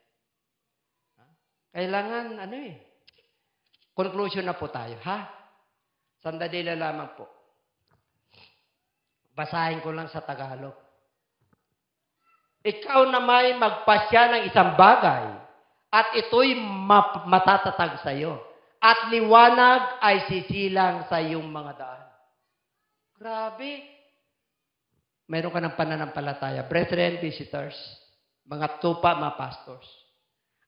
Kailangan, conclusion na po tayo, ha? Sandali na lamang po. Basahin ko lang sa Tagalog. Ikaw na may magpasya ng isang bagay at ito'y matatatag sa iyo at liwanag ay sisilang sa iyong mga daan. Grabe. Mayroon ka ng pananampalataya. Brethren, visitors, mga tupa, mga pastors.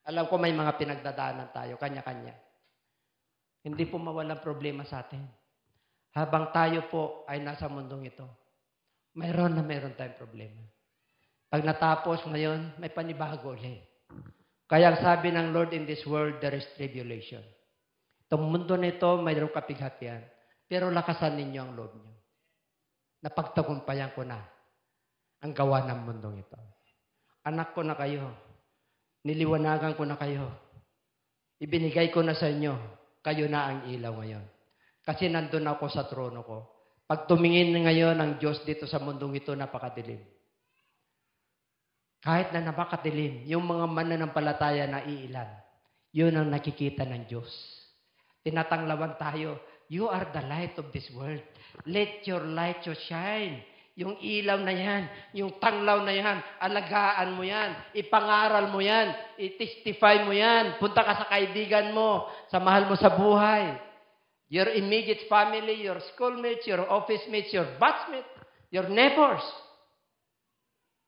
Alam ko may mga pinagdadaanan tayo, kanya-kanya. Hindi po mawalang problema sa atin. Habang tayo po ay nasa mundong ito, mayroon tayong problema. Pag natapos ngayon, may panibago ulit. Kaya ang sabi ng Lord, in this world, there is tribulation. Itong mundo na ito, mayroong kapighatian. Pero lakasan ninyo ang loob nyo. Napagtagumpayan ko na ang gawa ng mundong ito. Anak ko na kayo. Niliwanagan ko na kayo. Ibinigay ko na sa inyo. Kayo na ang ilaw ngayon. Kasi nandun ako sa trono ko. Pag tumingin ngayon ang Diyos dito sa mundong ito, napakadilim. Kahit na napakadilim, yung mga mananampalataya na iilan, yun ang nakikita ng Diyos. Tinatanglawan tayo. You are the light of this world. Let your light so shine. Yung ilaw na yan, yung tanglaw na yan, alagaan mo yan, ipangaral mo yan, i-testify mo yan, punta ka sa kaibigan mo, sa mahal mo sa buhay. Your immediate family, your schoolmates, your office mates, your batchmates, your neighbors.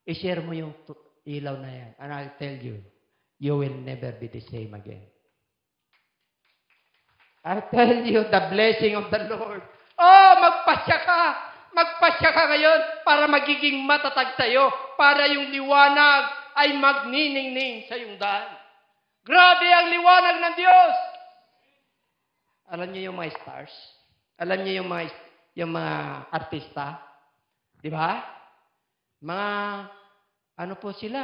I-share mo yung ilaw na yan. And I'll tell you, you will never be the same again. I tell you the blessing of the Lord. Oh, magpasya ka! Magpasya ka ngayon para magiging matatag sa'yo, para yung liwanag ay magniningning sa iyong daan. Grabe ang liwanag ng Diyos! Alam niyo yung mga stars? Alam niyo yung mga artista? Di ba? Mga, ano po sila?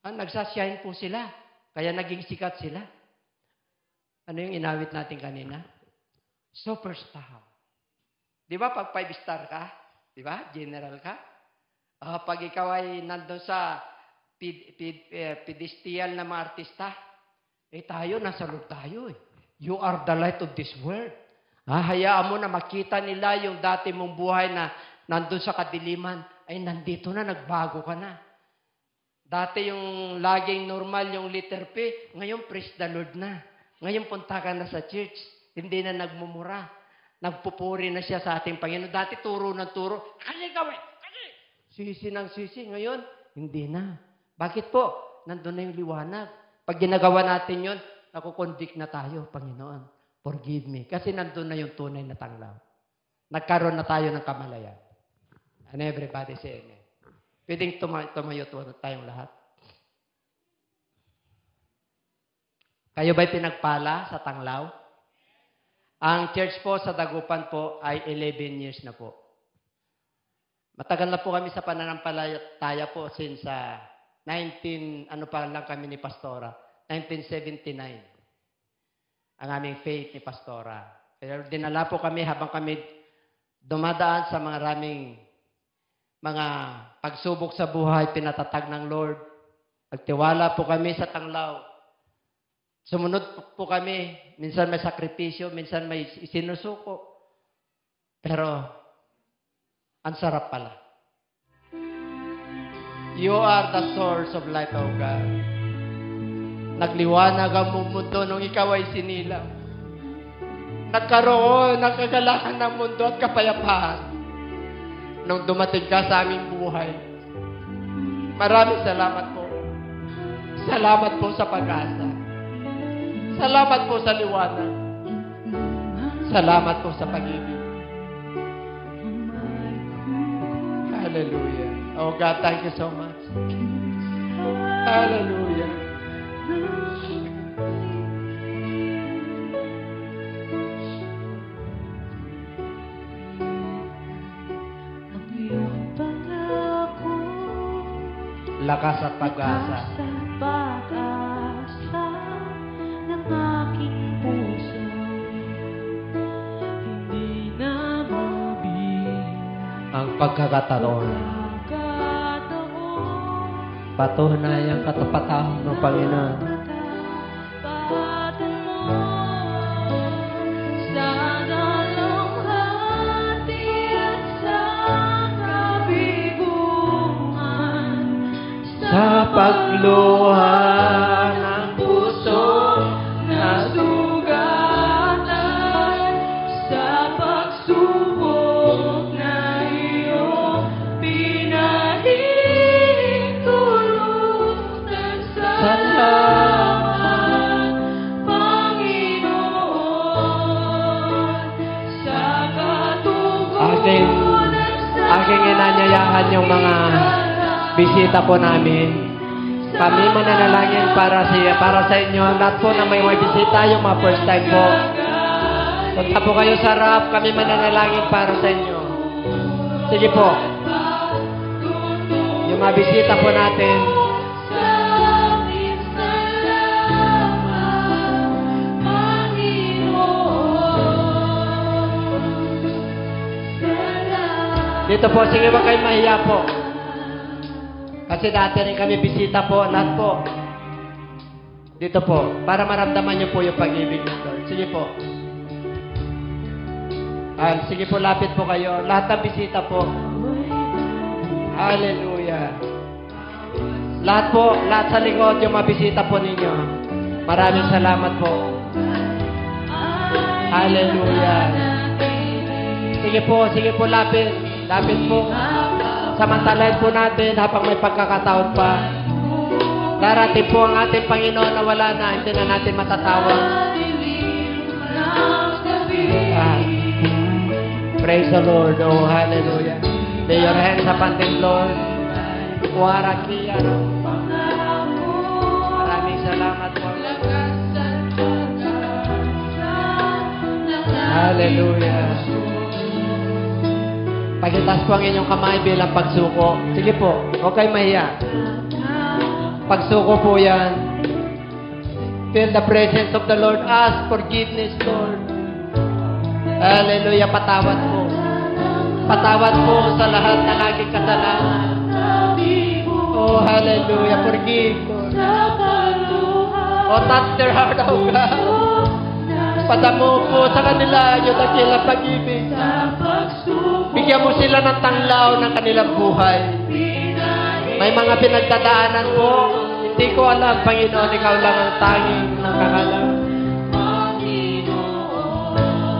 Nagsashine po sila. Kaya naging sikat sila. Ano yung inawit natin kanina? Superstar. Di ba pag 5-star ka? Di ba? General ka? Pag ikaw ay nandun sa pedestal na mga artista, tayo, nasa loob tayo eh. You are the light of this world. Hayaan mo na makita nila yung dati mong buhay na nandun sa kadiliman, ay nandito na, nagbago ka na. Dati yung laging normal, yung letter P, ngayon praise the Lord na. Ngayon punta ka na sa church, hindi na nagmumura. Nagpupuri na siya sa ating Panginoon. Dati turo ng turo, kasi gawin, kasi. Sisi ng sisi, ngayon, hindi na. Bakit po? Nandun na yung liwanag. Pag ginagawa natin yun, nakukonvict na tayo, Panginoon. Forgive me. Kasi nandun na yung tunay na tanglaw. Nagkaroon na tayo ng kamalayan. And everybody say amen. Pwedeng tumayo tayong lahat. Kayo ba'y pinagpala sa tanglaw? Ang church po sa Dagupan po ay 11 years na po. Matagal na po kami sa pananampalataya po since 19, pa lang kami ni Pastora, 1979. Ang aming faith ni Pastora. Pero dinala po kami habang kami dumadaan sa maraming mga pagsubok sa buhay, pinatatag ng Lord. Nagtiwala po kami sa tanglaw. Sumunod po kami. Minsan may sakripisyo, minsan may isinusuko. Pero, ang sarap pala. You are the source of life, O God. Nagliwanag ang mundo nung ikaw ay sinilang. Nagkaroon ng kagalakan ng mundo at kapayapaan nung dumating ka sa aming buhay. Maraming salamat po. Salamat po sa pag-asa. Salamat po sa liwanag. Salamat po sa pag-ibig. Hallelujah. Oh God, thank you so much. Hallelujah. Lakas at pag-asa. Pag-asa ng aking puso, hindi na mabilang Ang pagkakataon. Patunay ang katapatan ng Panginoon. Sa pagluha ng puso na sugatan, sa pagsubok na iyong pinahintulutan, salamat, Panginoon, sa katugunan. Aking inanyayahan yung mga bisita po namin. Kami mananalangin para sa inyo. Lahat po na may bisita, yung mga first time po. Punta po kayo sa harap. Kami mananalangin para sa inyo. Sige po. Yung mga bisita po natin. Dito po, sige ba kayo mahiya po? Kasi dati rin kami bisita po, lahat po. Dito po, para maramdaman niyo po yung pag-ibig ng Lord. Sige po. Sige po, lapit po kayo. Lahat ng bisita po. Hallelujah. Lahat po, lahat sa likod, yung mga bisita po ninyo. Maraming salamat po. Hallelujah. Sige po, lapit. Lapit po. Samantalahin po natin habang may pagkakataon pa. Darating po ang ating Panginoon na wala na, hindi na natin matatawag. Praise the Lord. Oh, hallelujah. Lay your hands upon them, Lord. Maraming salamat po. Hallelujah. Pagitaas po ang inyong kamay bilang pagsuko. Sige po, huwag kayo mahiya. Pagsuko po yan. Feel the presence of the Lord. Ask forgiveness, Lord. Hallelujah. Patawad po. Patawad po sa lahat ng aking kasalanan. Oh, hallelujah. Forgive, Lord. Oh, touch their heart, oh God. Padamo po sa kanila yung dakilang pag-ibig. Bigyan mo sila ng tanglaw ng kanilang buhay. May mga pinagdadaanan po. Hindi ko alam, Panginoon, ikaw lang ang tanging nakakalam.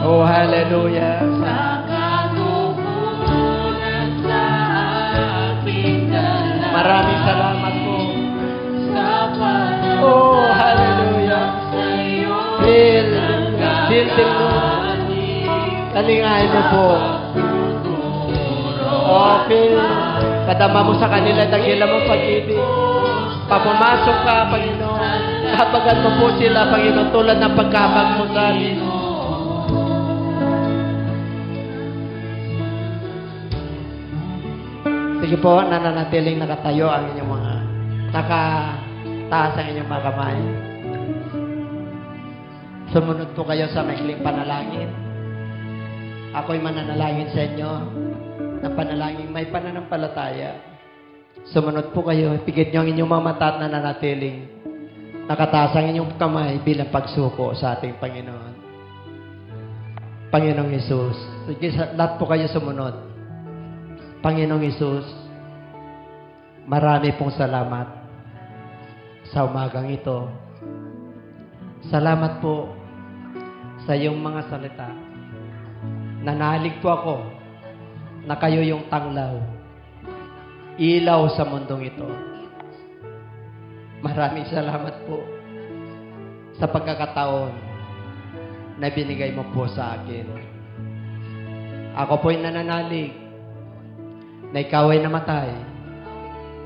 Oh, hallelujah. Maraming salamat po. Oh, hallelujah. Feel the Lord. Talingahin mo po. Oh, feel. Kadama mo sa kanila, dagilan mo pag-ibig. Papumasok ka, Panginoon. Kapagan mo po sila, Panginoon, tulad ng pagkabag mo sa amin. Sige po, nananatiling nakatayo ang inyong mga nakataas ang inyong mga kamay. Sumunod po kayo sa maikling panalangin. Ako'y mananalangin sa inyo na panalangin may pananampalataya. Sumunod po kayo. Pigit niyo ang inyong mga mata at nananatiling nakataas ang inyong kamay bilang pagsuko sa ating Panginoon. Panginoong Hesus. Sige, lahat po kayo sumunod. Panginoong Hesus, marami pong salamat sa umagang ito. Salamat po sa iyong mga salita. Nanalig po ako na kayo yung tanglaw, ilaw sa mundong ito. Maraming salamat po sa pagkakataon na binigay mo po sa akin. Ako po'y nananalig na ikaw ay namatay,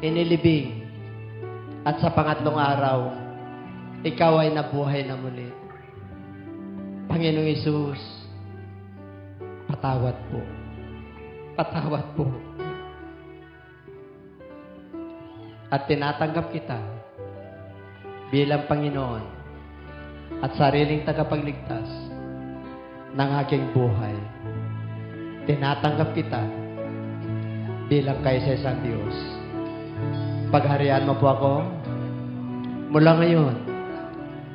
inilibing, at sa pangatlong araw, ikaw ay nabuhay na muli. Panginoong Hesus, patawad po. Patawad po. At tinatanggap kita bilang Panginoon at sariling tagapagligtas ng aking buhay. Tinatanggap kita bilang kaisa-isang Diyos. Pagharian mo po ako mula ngayon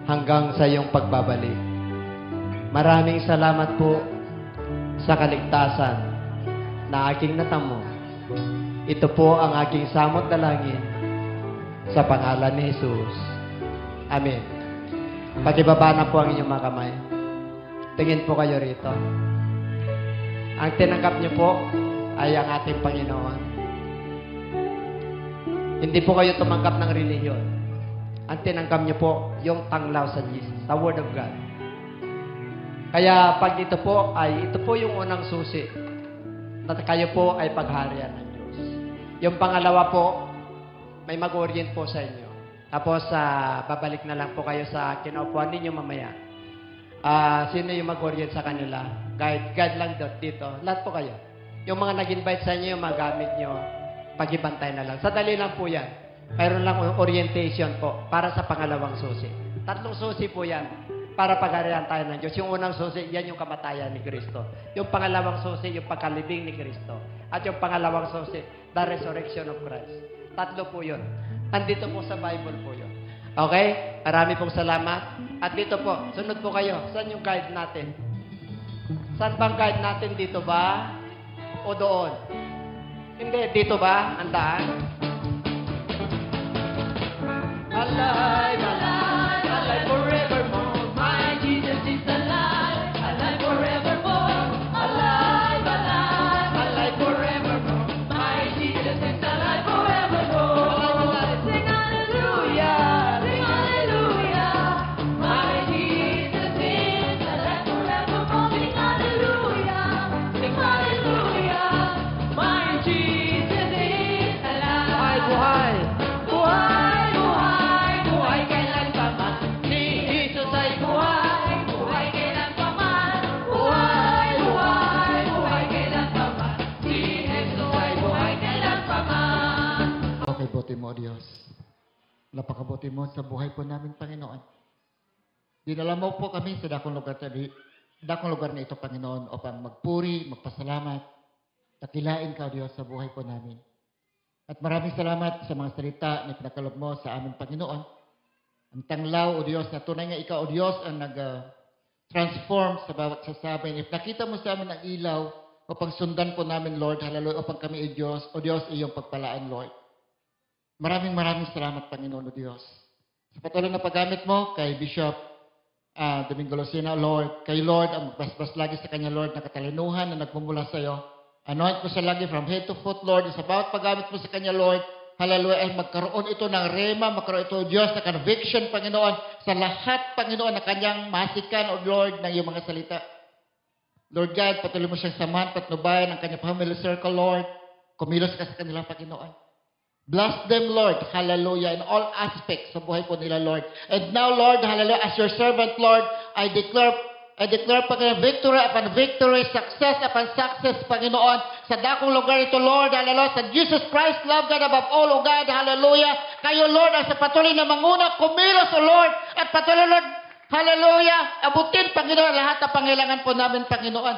hanggang sa iyong pagbabalik. Maraming salamat po sa kaligtasan na aking natamo. Ito po ang aking samot dalangin sa pangalan ni Jesus. Amen. Pakibaba na po ang inyong mga kamay. Tingin po kayo rito. Ang tinanggap niyo po ay ang ating Panginoon. Hindi po kayo tumanggap ng relihiyon. Ang tinanggap niyo po yung tanglaw sa Jesus, sa Word of God. Kaya pag ito po yung unang susi na kayo po ay pagharian ng Diyos. Yung pangalawa po, may mag-orient po sa inyo. Tapos, babalik na lang po kayo sa kinaupuan ninyo mamaya. Sino yung mag-orient sa kanila? Guide lang dito. Lahat po kayo. Yung mga nag-invite sa inyo, yung magamit nyo, pag-ibantay na lang. Sadali lang po yan. Mayroon lang orientation po para sa pangalawang susi. 3 susi po yan para pagharian tayo ng Diyos. Yung unang susi, yan yung kamatayan ni Kristo. Yung pangalawang susi, yung pagkalibing ni Kristo. At yung pangalawang susi, the resurrection of Christ. 3 po yun. Andito po sa Bible po yun. Okay? Marami pong salamat. At dito po, sunod po kayo. Saan yung guide natin? Saan bang guide natin? Dito ba? O doon? Hindi, dito ba? Ang daan? Alive, alive, alive forevermore. My Jesus is alive, alive forevermore. Alive, alive, alive forevermore. My Jesus is alive forevermore. Sing hallelujah, sing hallelujah. My Jesus is alive forevermore. Sing hallelujah, sing hallelujah. My Jesus is alive. Napakabuti mo, Diyos. Napakabuti mo sa buhay po namin, Panginoon. Dinala mo po kami sa dakong lugar na ito, Panginoon, upang magpuri, magpasalamat, takilain ka, Diyos, sa buhay po namin. At maraming salamat sa mga salita na pinakalob mo sa aming Panginoon. Ang tanglaw, O Diyos, na tunay nga ikaw, O Diyos, ang nag-transform sa bawat sasabi. If nakita mo sa amin ang ilaw, upang sundan po namin, Lord, hallelujah, upang kami, O Diyos, iyong pagpalaan, Lord. Maraming salamat, Panginoon, O Diyos. Sa patuloy na paggamit mo kay Bishop Domingo Lucena, Lord, kay Lord, ang magbasbas lagi sa kanya, Lord, na katalinuhan na nagmumula sa iyo. Anoint mo siya lagi from head to foot, Lord. Sa bawat paggamit mo sa kanya, Lord, hallelujah, ay magkaroon ito ng rema, magkaroon ito, Diyos, na conviction, Panginoon, sa lahat, Panginoon, na kanyang masikan, O Lord, ng iyong mga salita. Lord God, patuloy mo siyang samahan, patnubayan ang kanyang family circle, Lord. Kumilos ka sa kanilang, Panginoon. Bless them, Lord, hallelujah, in all aspects sa buhay po nila, Lord. And now, Lord, hallelujah, as your servant, Lord, I declare, Panginoon, victory upon victory, success upon success, Panginoon, sa dakong lugar ito, Lord, hallelujah, sa Jesus Christ, love God above all, O God, hallelujah. Kayo, Lord, ang sa patuloy na manguna, kumilos, O Lord, at patuloy, Lord, hallelujah, abutin, Panginoon, lahat ng pangailangan po namin, Panginoon.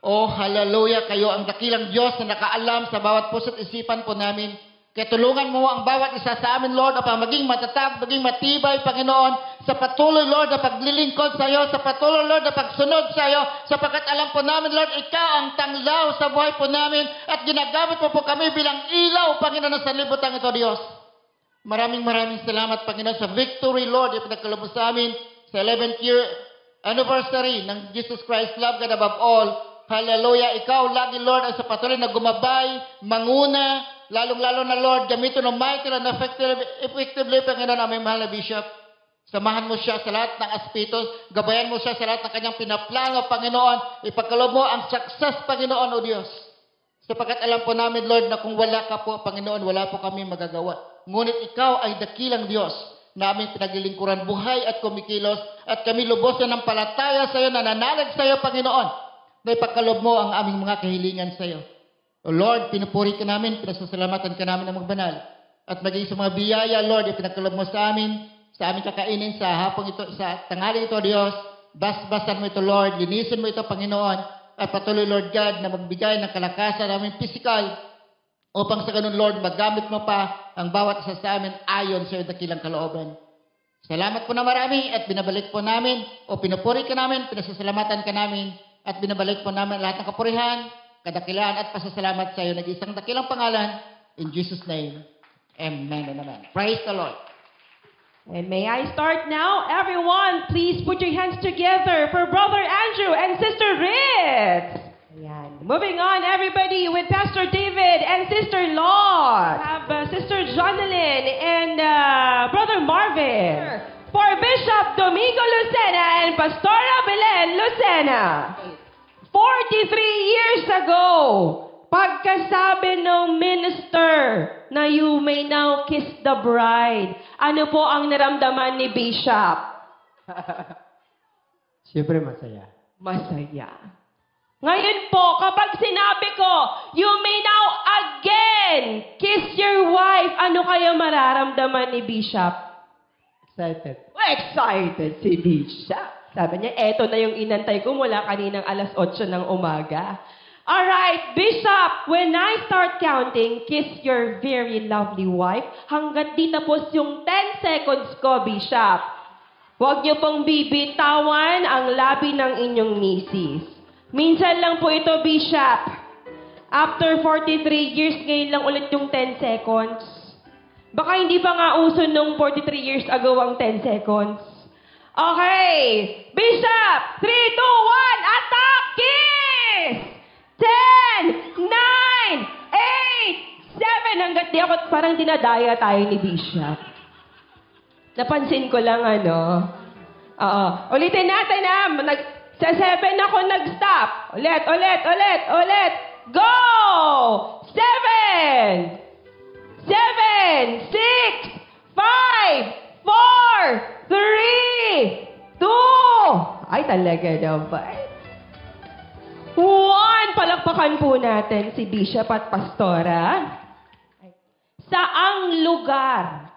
Oh, hallelujah, kayo ang dakilang Diyos na nakaalam sa bawat puso't isipan po namin. Kaya tulungan mo ang bawat isa sa amin, Lord, upang maging matatag, maging matibay, Panginoon, sa patuloy, Lord, na paglilingkod sa iyo, sa patuloy, Lord, na pagsunod sa iyo, sapagkat alam po namin, Lord, ikaw ang tanglaw sa buhay po namin at ginagamit mo po kami bilang ilaw, Panginoon, sa libutan ito, Diyos. Maraming salamat, Panginoon, sa victory, Lord, yung pinagkaloob mo sa amin sa 11th year anniversary ng Jesus Christ, love God above all. Hallelujah. Ikaw lagi, Lord, ang sa patuloy na gumabay, manguna, lalong-lalo na, Lord, gamitin ng mighty and effectively, Panginoon, aming mahal na Bishop. Samahan mo siya sa lahat ng aspetos, gabayan mo siya sa lahat ng kanyang pinaplano, Panginoon. Ipagkaloob mo ang success, Panginoon, O Diyos. Sapagkat alam po namin, Lord, na kung wala ka po, Panginoon, wala po kami magagawa. Ngunit ikaw ay dakilang Diyos na aming pinaglilingkuran buhay at kumikilos at kami lubos na ng palataya sa iyo, nananalig sa iyo, Panginoon, na ipagkaloob mo ang aming mga kahilingan sa iyo. O Lord, pinupuri ka namin, pinasasalamatan ka namin ng magbanal. At maging sa mga biyaya, Lord, ipinagkaloob mo sa aming kakainin sa hapong ito, sa tanghali ito, Diyos. Basbasan mo ito, Lord. Linisin mo ito, Panginoon. At patuloy, Lord God, na magbigay ng kalakasan namin physical upang sa ganun, Lord, magamit mo pa ang bawat isa sa amin ayon sa iyong dakilang kalooban. Salamat po na marami at binabalik po namin o pinupuri ka namin, pinasasalamatan ka namin at binabalik po namin lahat ng kapurihan, kadakilaan at pasasalamat sa iyo. Nag-isang dakilang pangalan. In Jesus' name. Amen and amen. Praise the Lord. And may I start now? Everyone, please put your hands together for Brother Andrew and Sister Ritz. Ayan. Moving on, everybody, with Pastor David and Sister Lord. Have Sister Jonalyn and Brother Marvin. Sure. For Bishop Domingo Lucena and Pastora Belen Lucena. 43 years ago, pagkasabi ng minister na you may now kiss the bride, ano po ang naramdaman ni Bishop? Siyempre masaya. Masaya. Ngayon po, kapag sinabi ko, you may now again kiss your wife, ano kaya mararamdaman ni Bishop? Excited. Excited si Bishop. Sabi niya, eto na yung inantay ko mula kaninang alas 8 ng umaga. Alright, Bishop, when I start counting, kiss your very lovely wife, hanggat di tapos yung 10 seconds ko, Bishop. Huwag niyo pong bibitawan ang labi ng inyong misis. Minsan lang po ito, Bishop. After 43 years, ngayon lang ulit yung 10 seconds. Baka hindi pa nga uso nung 43 years ago ang 10 seconds. Okay, Bishop, 3, 2, 1, attack, kiss! 10, 9, 8, 7, hanggat di ako parang dinadaya tayo ni Bishop. Napansin ko lang, ano. Oo. Ulitin natin, sa 7 ako nag-stop. Ulit. Go! 7, 6, 5, 4, 3, 2. Ay, talaga naman. 1. Palakpakan po natin si Bishop at Pastora. Sa saang lugar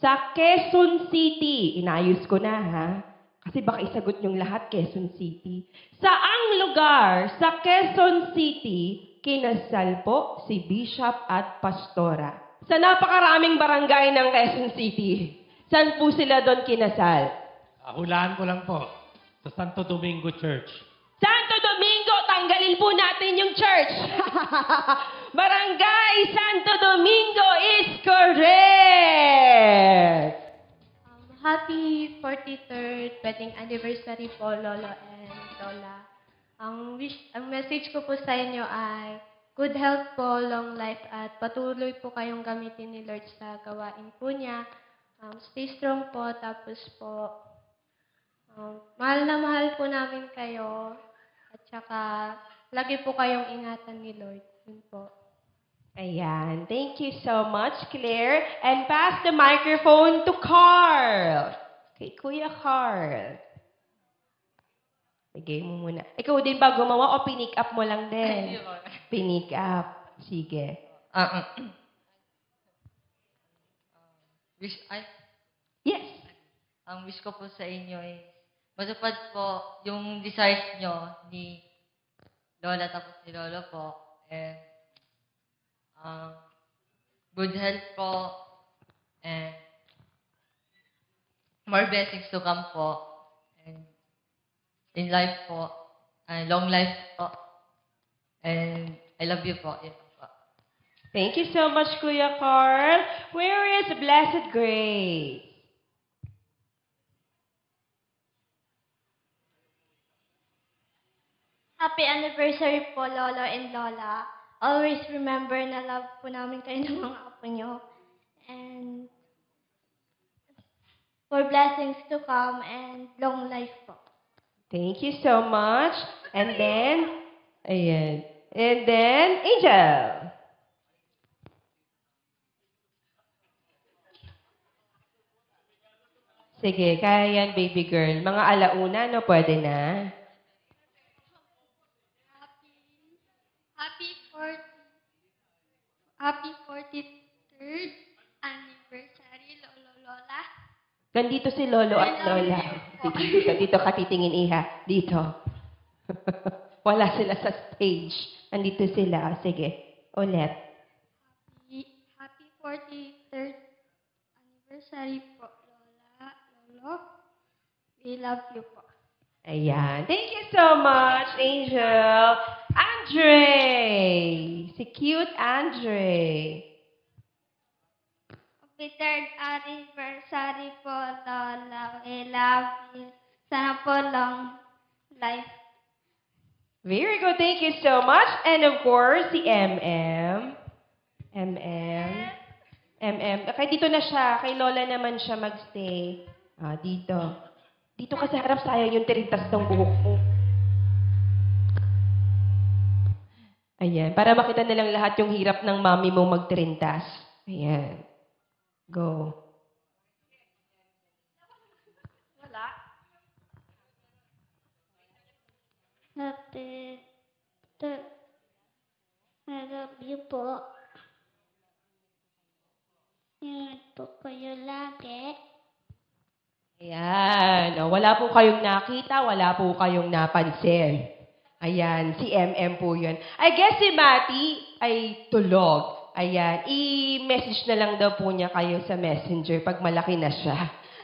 sa Quezon City, inayos ko na ha, kasi baka isagot niyong lahat Quezon City. Saang lugar sa Quezon City kinasal po si Bishop at Pastora? Sa napakaraming barangay ng Quezon City, saan po sila doon kinasal? Hulaan ko lang po. Sa Santo Domingo Church. Santo Domingo, tanggalin po natin yung church. Barangay Santo Domingo is correct. Happy 43rd wedding anniversary po, Lolo and Lola. Ang message ko po sa inyo ay good health po, long life, at patuloy po kayong gamitin ni Lord sa gawain po niya. Stay strong po, tapos po, mahal na mahal po namin kayo. At saka, lagi po kayong ingatan ni Lord. Yun po. Ayan. Thank you so much, Claire. And pass the microphone to Carl. Kay Kuya Carl. Bigay mo muna. Ikaw din ba gumawa o pinick up mo lang din? Pinick up. Sige. Yes. Ang wish ko po sa inyo is matupad po yung desires nyo ni Lola tapos ni Lolo po. And good health po. And more blessings to come po. And in life po. Long life po. And I love you po. Yun po. Thank you so much, Kuya Carl. Where is Blessed Grace? Happy anniversary po, Lolo and Lola. Always remember na love po namin kayo ng mga apo nyo. And for blessings to come and long life po. Thank you so much. And then, ayan. And then, Angel. Sige, kaya yan, baby girl. Mga alauna, no? Pwede na. Happy 43rd anniversary, Lolo Lola. Nandito si Lolo at Lola. Dito ka titingin, iha. Dito. Wala sila sa stage. Nandito sila. Sige, ulit. Happy 43rd anniversary po, Lola, Lolo. We love you po. Ayan. Thank you so much, Angel. Andre! Si cute Andre. Happy 3rd anniversary po, Lola. We love you. Sana po long life. Very good. Thank you so much. And of course, si MM. Kaya dito na siya. Kay Lola naman siya magstay. Dito. Dito ka sa harap, sayang yung tirintas ng buhok mo. Ayan. Para makita nilang lahat yung hirap ng mami mo magtirintas. Ayan. Go. Wala. Happy I love you po. Ingat po kayo lagi. Ayan. Wala po kayong nakita, wala po kayong napansin. Ayan, si MM po yun. I guess si Mati ay tulog. Ayan, i-message na lang daw po niya kayo sa messenger pag malaki na siya.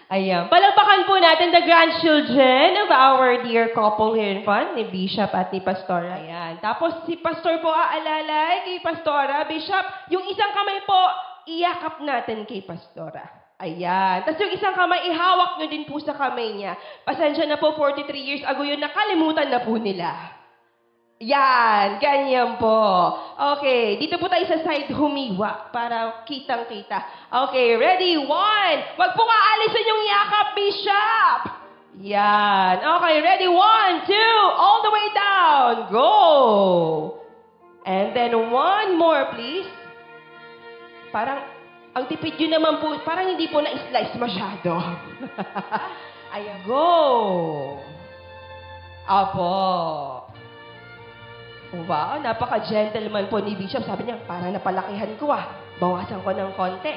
Ayan, palagpakan po natin the grandchildren of our dear couple here in front, ni Bishop at ni Pastora. Ayan, tapos si Pastor po aalalay kay Pastora. Bishop, yung isang kamay po, iyakap natin kay Pastora. Ayan. Tapos yung isang kamay, ihawak nyo din po sa kamay niya. Pasensya na po, 43 years ago yun, nakalimutan na po nila. Yan, ganyan po. Okay, dito po tayo sa side humiwa para kitang-kita. Okay, ready? 1. Wag po aalisin yung yakap, Bishop. Yan. Okay, ready? 1, 2, all the way down. Go. And then one more, please. Parang, ang tipid yun naman po, parang hindi po na-slice masyado. Ayan, go. Apo. Wow, napaka-gentleman po ni Bishop. Sabi niya, parang napalakihan ko Bawasan ko ng konti.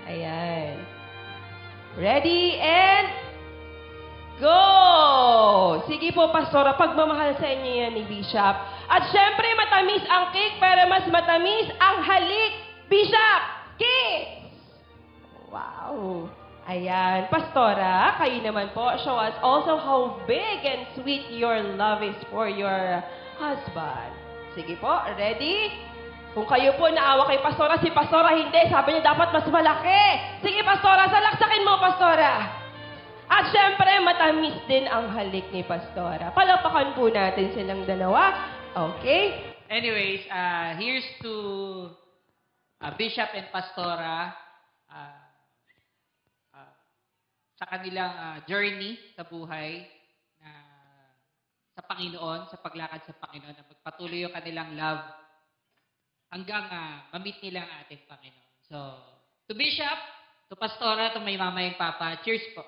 Ayan. Ready and go! Sige po, Pastora, pagmamahal sa inyo yan ni Bishop. At syempre, matamis ang cake, pero mas matamis ang halik. Bishop, kiss! Wow. Ayan. Pastora, kayo naman po, show us also how big and sweet your love is for your husband. Sige po, ready? Kung kayo po naawa kay Pastora, si Pastora hindi. Sabi niya dapat mas malaki. Sige, Pastora, salaksakin mo, Pastora. At syempre, matamis din ang halik ni Pastora. Palapakan po natin silang dalawa. Okay? Anyways, here's to Bishop and Pastora sa kanilang journey sa buhay na sa Panginoon, sa paglakad sa Panginoon, na magpatuloy yung kanilang love hanggang ma-meet nila ang ating Panginoon. So, to Bishop, to Pastora, to may mama yung papa, cheers po.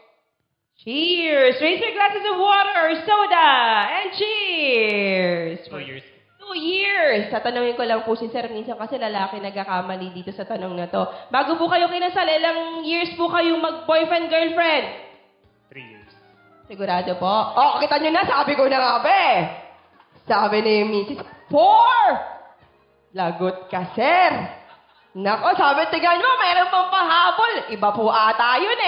Cheers! Raise your glasses of water or soda! And cheers! 2 years. 2 years! Tatanungin ko lang po si Sir minsan kasi lalaki nagkakamali dito sa tanong na to. Bago po kayo kinasal, ilang years po kayong mag-boyfriend-girlfriend? 3 years. Sigurado po? Oh, kita nyo na, sabi ko na nga ba Sabi ni Mrs. 4! Lagot ka, Sir! Nako, sabi, tignan mo, mayroon pang pahabol. Iba po ata yun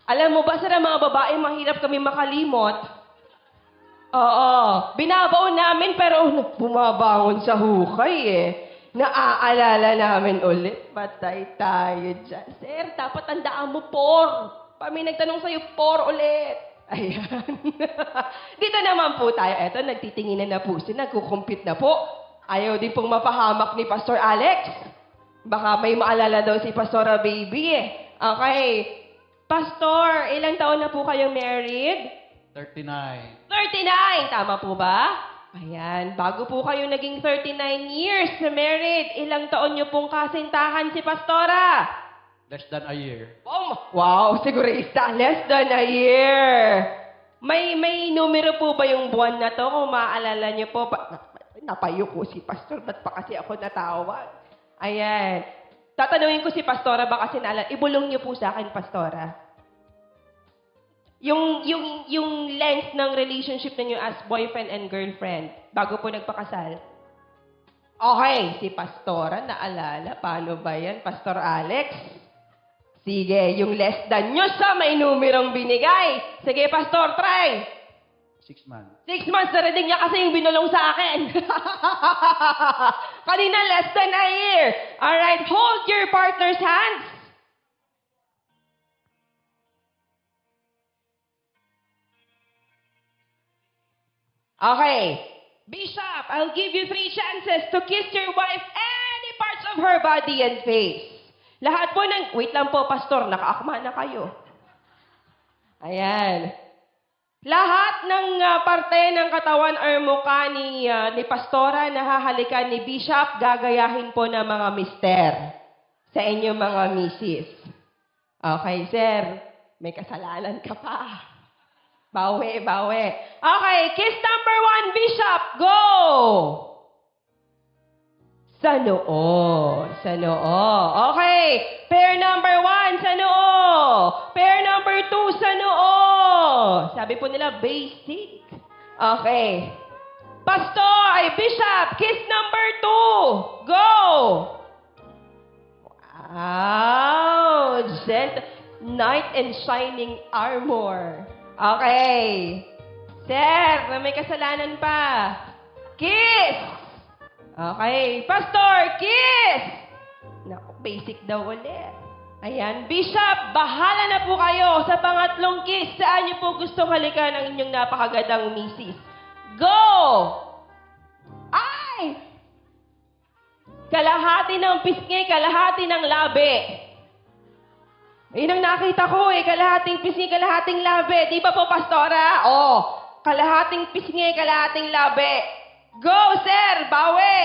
Alam mo ba, Sir, ang mga babae, mahirap kami makalimot. Oo, binabaon namin pero bumabangon sa hukay Naaalala namin ulit. Patay tayo dyan. Sir, dapat tandaan mo, 4. Pag may nagtanong sa'yo, 4 ulit. Ayan. Dito naman po tayo. Eto, nagtitinginan na po sila. Nagkukumpute na po. Ayaw din pong mapahamak ni Pastor Alex. Baka may maalala daw si Pastora Baby Okay. Pastor, ilang taon na po kayong married? 39. 39! Tama po ba? Ayan, bago po kayo naging 39 years na married, ilang taon niyo pong kasintahan si Pastora? Less than a year. Wow, sigurista, less than a year. May numero po ba yung buwan na to? Kung maaalala niyo po, napayuko si Pastor, ba't pa kasi ako natawag? Ayan. Tatanungin ko si Pastora, baka sinala, ibulong niyo po sa akin, Pastora. Yung length ng relationship ninyo as boyfriend and girlfriend, bago po nagpakasal. Okay, si Pastora, naalala, paano ba yan, Pastor Alex? Sige, yung less than nyo sa may numerong binigay. Sige, Pastor, try. 6 months. 6 months, narinig niya kasi yung binulong sa akin. Kanina, less than a year. Alright, hold your partner's hands. Okay. Bishop, I'll give you 3 chances to kiss your wife any parts of her body and face. Lahat po ng... Wait lang po, Pastor. Nakaakma na kayo. Ayan. Lahat ng parte ng katawan or mukha ni Pastora na hahalikan ni Bishop, gagayahin po ng mga mister sa inyong mga misis. Okay, sir. May kasalanan ka pa. Bawi. Okay, kiss number 1, Bishop. Go! Sa noo. Okay, pair number 1, sa noo. Pair number 2, sa noo. Sabi po nila, basic. Okay. Pastor, Bishop, kiss number 2. Go! Wow! Knight and shining armor. Okay. Sir, may kasalanan pa. Kiss! Okay. Pastor, kiss! Naku, basic daw ulit. Ayan. Bishop, bahala na po kayo sa pangatlong kiss. Saan niyo po gusto halikan ang inyong napakagandang misis? Go! Ay! Kalahati ng pisngi, kalahati ng labi. Yun ang nakita ko kalahating pisngi, kalahating labi. Di ba po, Pastora? Kalahating pisngi, kalahating labi. Go, sir! Bawi!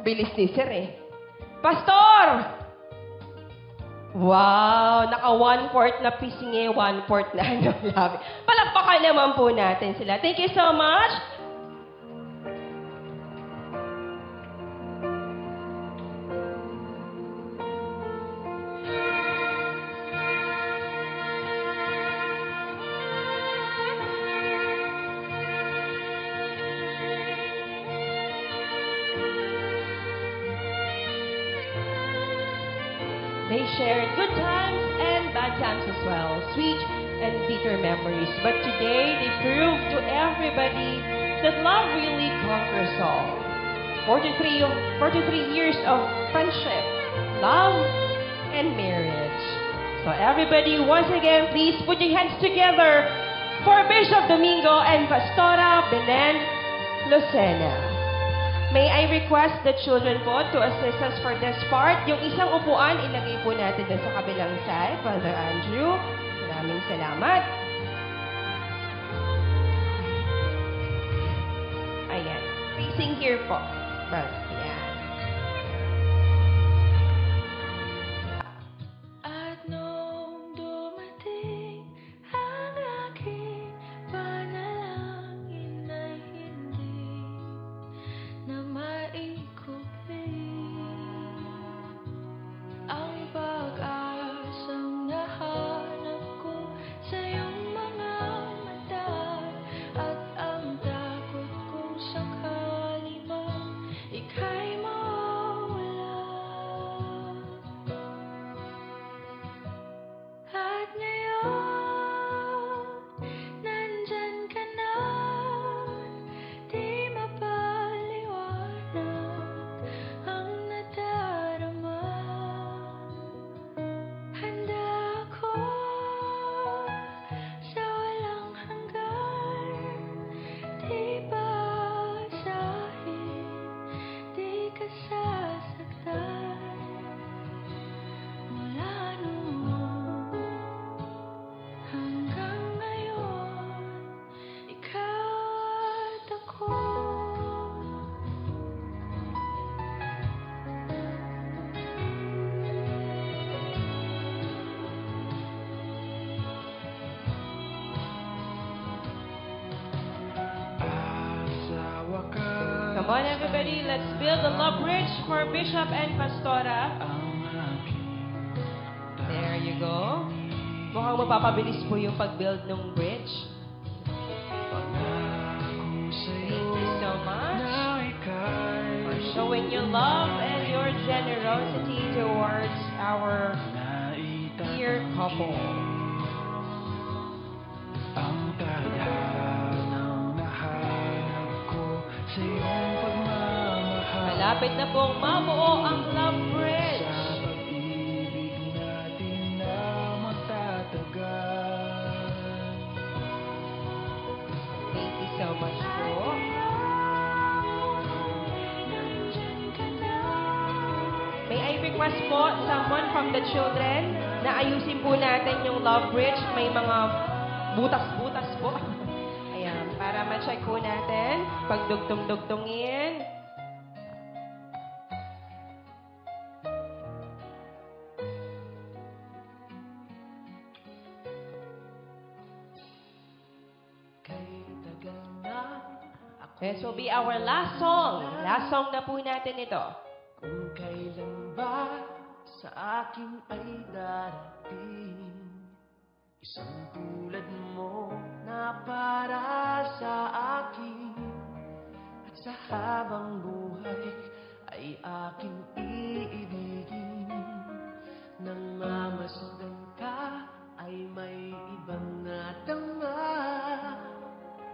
Bilis ni sir Pastor! Wow! Naka 1/4 na pisngi, 1/4 na labi. Palakpakan naman po natin sila. Thank you so much. They shared good times and bad times as well, sweet and bitter memories. But today, they proved to everybody that love really conquers all. 43 years of friendship, love, and marriage. So everybody, once again, please put your hands together for Bishop Domingo and Pastora Belen Lucena. May I request the children po to assist us for this part. Yung isang upuan, ilagay po natin doon sa kabilang side. Father Andrew, maraming salamat. Ayan. Facing here po. Ayan. At nung dumating ang aking panalangin ay hindi na maikupin ang pag-asang nahanap ko sa iyong mga mata at ang takot kong sakali bang ika'y mawala. At ngayon, nandyan ka na, di mapaliwanag ang nadarama. Handa ako sa walang hanggan, di basahin, di ka sasaktan. Mula noon hanggang ngayon, ikaw at ako. Come on, everybody, let's build a love bridge for Bishop and Pastora. There you go. Mukhang mapapabilis po yung pag-build ng bridge. Thank you so much for showing your love and your generosity towards our dear couple. Ang tadhanang nahanap ko sa iyong pagmamahal. Malapit na pong mabuo ang love bridge. Sa pag-ibig natin na magtatagal. Thank you so much po. May I request po someone from the children na ayusin po natin yung love bridge. May mga butas-butas po. Ayan, para ma-check po natin. Pagdugtong-dugtongin. This will be our last song. Last song na po natin ito. Kung kailan ba sa akin ay darating isang tulad mo na para sa akin at sa habang buhay ay aking iibigin. Nang mamasdan ka ay may ibang natama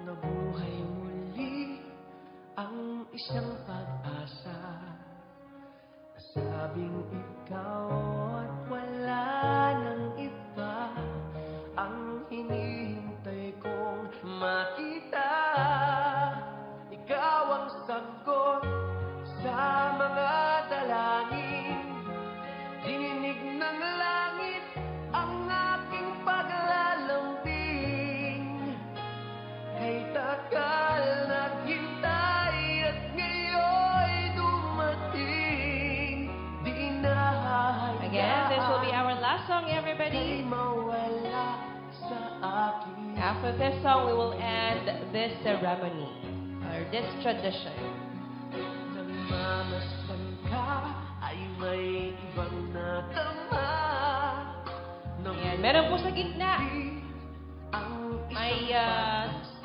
na buhay muli ang isang pag-asa. Nasabing ikaw at wala nang iba ang hinihintay kong makita. Ikaw ang sagot sa mga dalangin. Dininig ng langit ang aking paglalambing. Kay tagal naghintay at ngayon'y dumating. Di na Again, this will be our last song, everybody. mawala sa akin. After this song, we will end this ceremony, or this tradition. Nang mamasdan ka ay may ibang natama. Ayan, meron po sa gitna.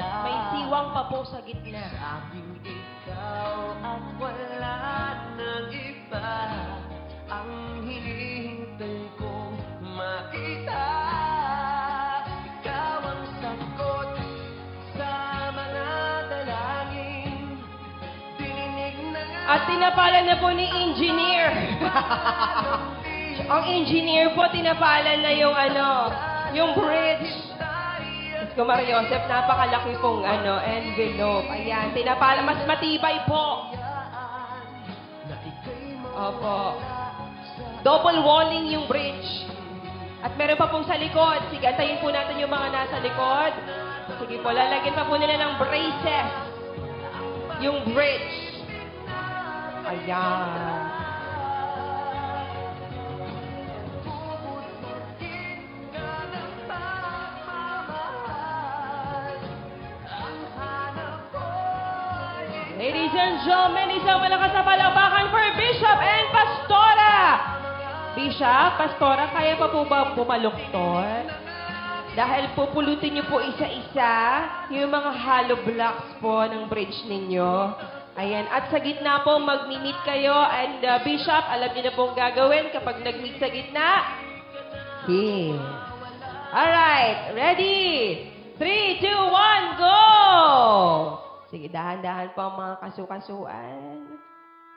May siwang pa po sa gitna. Sabing ikaw at wala nang iba ang hinihintay Hinintay kong makita, ikaw ang sagot sa mga dalangin. Dininig na nga At tinapalan na po ni Engineer. Ang engineer po, tinapalan na yung bridge. Diyos ko, Maria Joseph, napakalaki pong envelope. Ayan, tinapalan, mas matibay po. Opo. Double walling yung bridge. At meron pa pong sa likod. Sige, antayin po natin yung mga nasa likod. Sige po, lalagyan pa po nila ng braces. Yung bridge. Ayan. Ladies and gentlemen, isang malakas na palakpakan for Bishop and Pastora. Bishop, Pastora, kaya pa po ba pumaluktot? Dahil pupulutin niyo po isa-isa yung mga hollow blocks po ng bridge ninyo. Ayan, at sa gitna po, mag-meet kayo. And Bishop, alam niyo na pong gagawin kapag nag-meet sa gitna. Here. Alright, ready? 3, 2, 1, go! Sige, dahan-dahan po ang mga kasukasuan.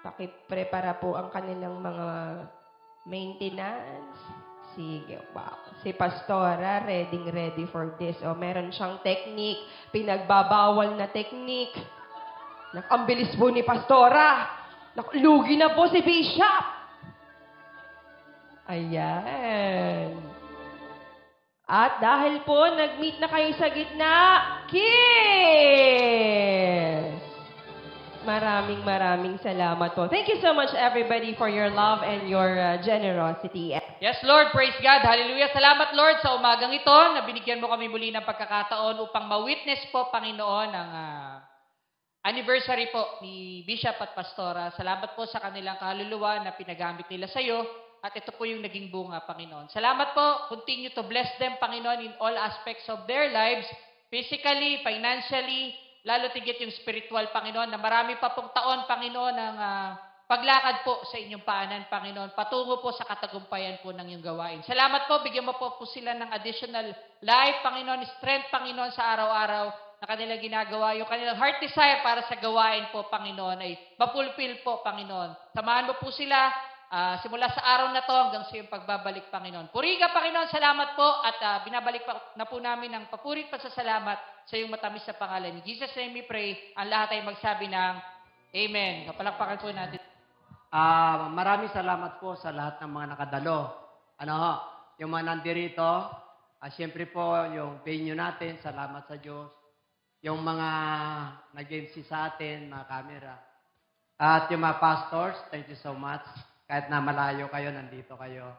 Pakiprepara po ang kanilang mga maintenance. Sige, wow. Si Pastora, ready for this. O, meron siyang technique. Pinagbabawal na technique. Ang bilis po ni Pastora. Lugi na po si Bishop. Ayan. At dahil po, nag-meet na kayo sa gitna, kiss! Maraming salamat po. Thank you so much, everybody, for your love and your generosity. Yes, Lord. Praise God. Hallelujah. Salamat, Lord, sa umagang ito na binigyan mo kami muli ng pagkakataon upang ma-witness po, Panginoon, ang anniversary po ni Bishop at Pastora. Salamat po sa kanilang kaluluwa na pinagamit nila sa iyo. At ito po yung naging bunga, Panginoon. Salamat po. Continue to bless them, Panginoon, in all aspects of their lives. Physically, financially, lalo tigit yung spiritual, Panginoon, na marami pa pong taon, Panginoon, ang paglakad po sa inyong paanan, Panginoon. Patungo po sa katagumpayan po ng iyong gawain. Salamat po. Bigyan mo po sila ng additional life, Panginoon, strength, Panginoon, sa araw-araw na kanilang ginagawa. Yung kanilang heart desire para sa gawain po, Panginoon, ay mapulfill po, Panginoon. Samahan mo po sila simula sa araw na to hanggang sa iyong pagbabalik, Panginoon. Puri ka, Panginoon, salamat po at binabalik na po namin ng papurit pa sa salamat sa iyong matamis na pangalan. In Jesus' name we pray, ang lahat ay magsabi ng Amen. Kapalakpakan po natin. Maraming salamat po sa lahat ng mga nakadalo. Yung mga nandirito, siyempre po yung venue natin, salamat sa Diyos. Yung mga nag-MC sa atin, mga camera. At yung mga pastors, thank you so much. Kahit na malayo kayo, nandito kayo.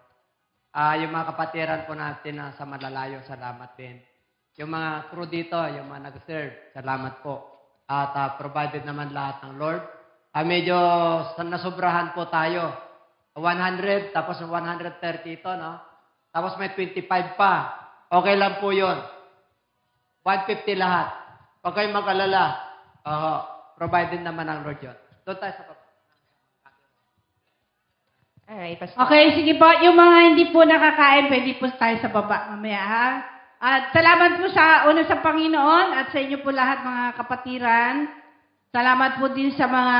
Yung mga kapatiran po natin na sa malalayo, salamat din. Yung mga crew dito, yung mga nag-serve, salamat po. At provided naman lahat ng Lord. Medyo nasobrahan po tayo. 100, tapos 130 ito, no? Tapos may 25 pa. Okay lang po yun. 150 lahat. Huwag kayong mag-alala. Provided naman ng Lord yun. Doon tayo sa Alright, Okay, sige po. Yung mga hindi po nakakain, pwede po tayo sa baba mamaya, ha? At salamat po sa Panginoon at sa inyo po lahat, mga kapatiran. Salamat po din sa mga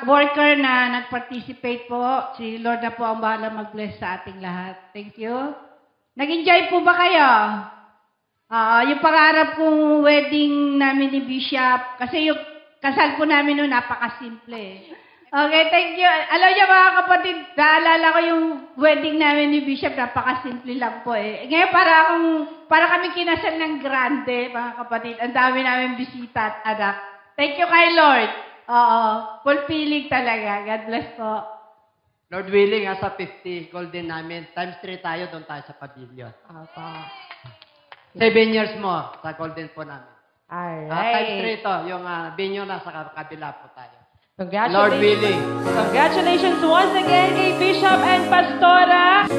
worker na nag-participate po. Si Lord na po ang bahala mag-bless sa ating lahat. Thank you. Nag-enjoy po ba kayo? Yung pangarap kong wedding namin ni Bishop, kasi yung kasal po namin noon, napakasimple. Okay, thank you. Alam niyo mga kapatid, naalala ko yung wedding namin ni Bishop, napakasimple lang po eh. Ngayon para kami kinasal ng grande, mga kapatid. Ang dami namin bisita at anak. Thank you kay Lord. Fulfilling talaga. God bless po. Lord willing, sa 50 golden namin, times 3 tayo, doon tayo sa pavilion. 7 years more sa golden po namin. Alright. Times 3 to, yung venue na sa kabila po tayo. Congratulations. Lord willing. Congratulations once again kay Bishop and Pastora.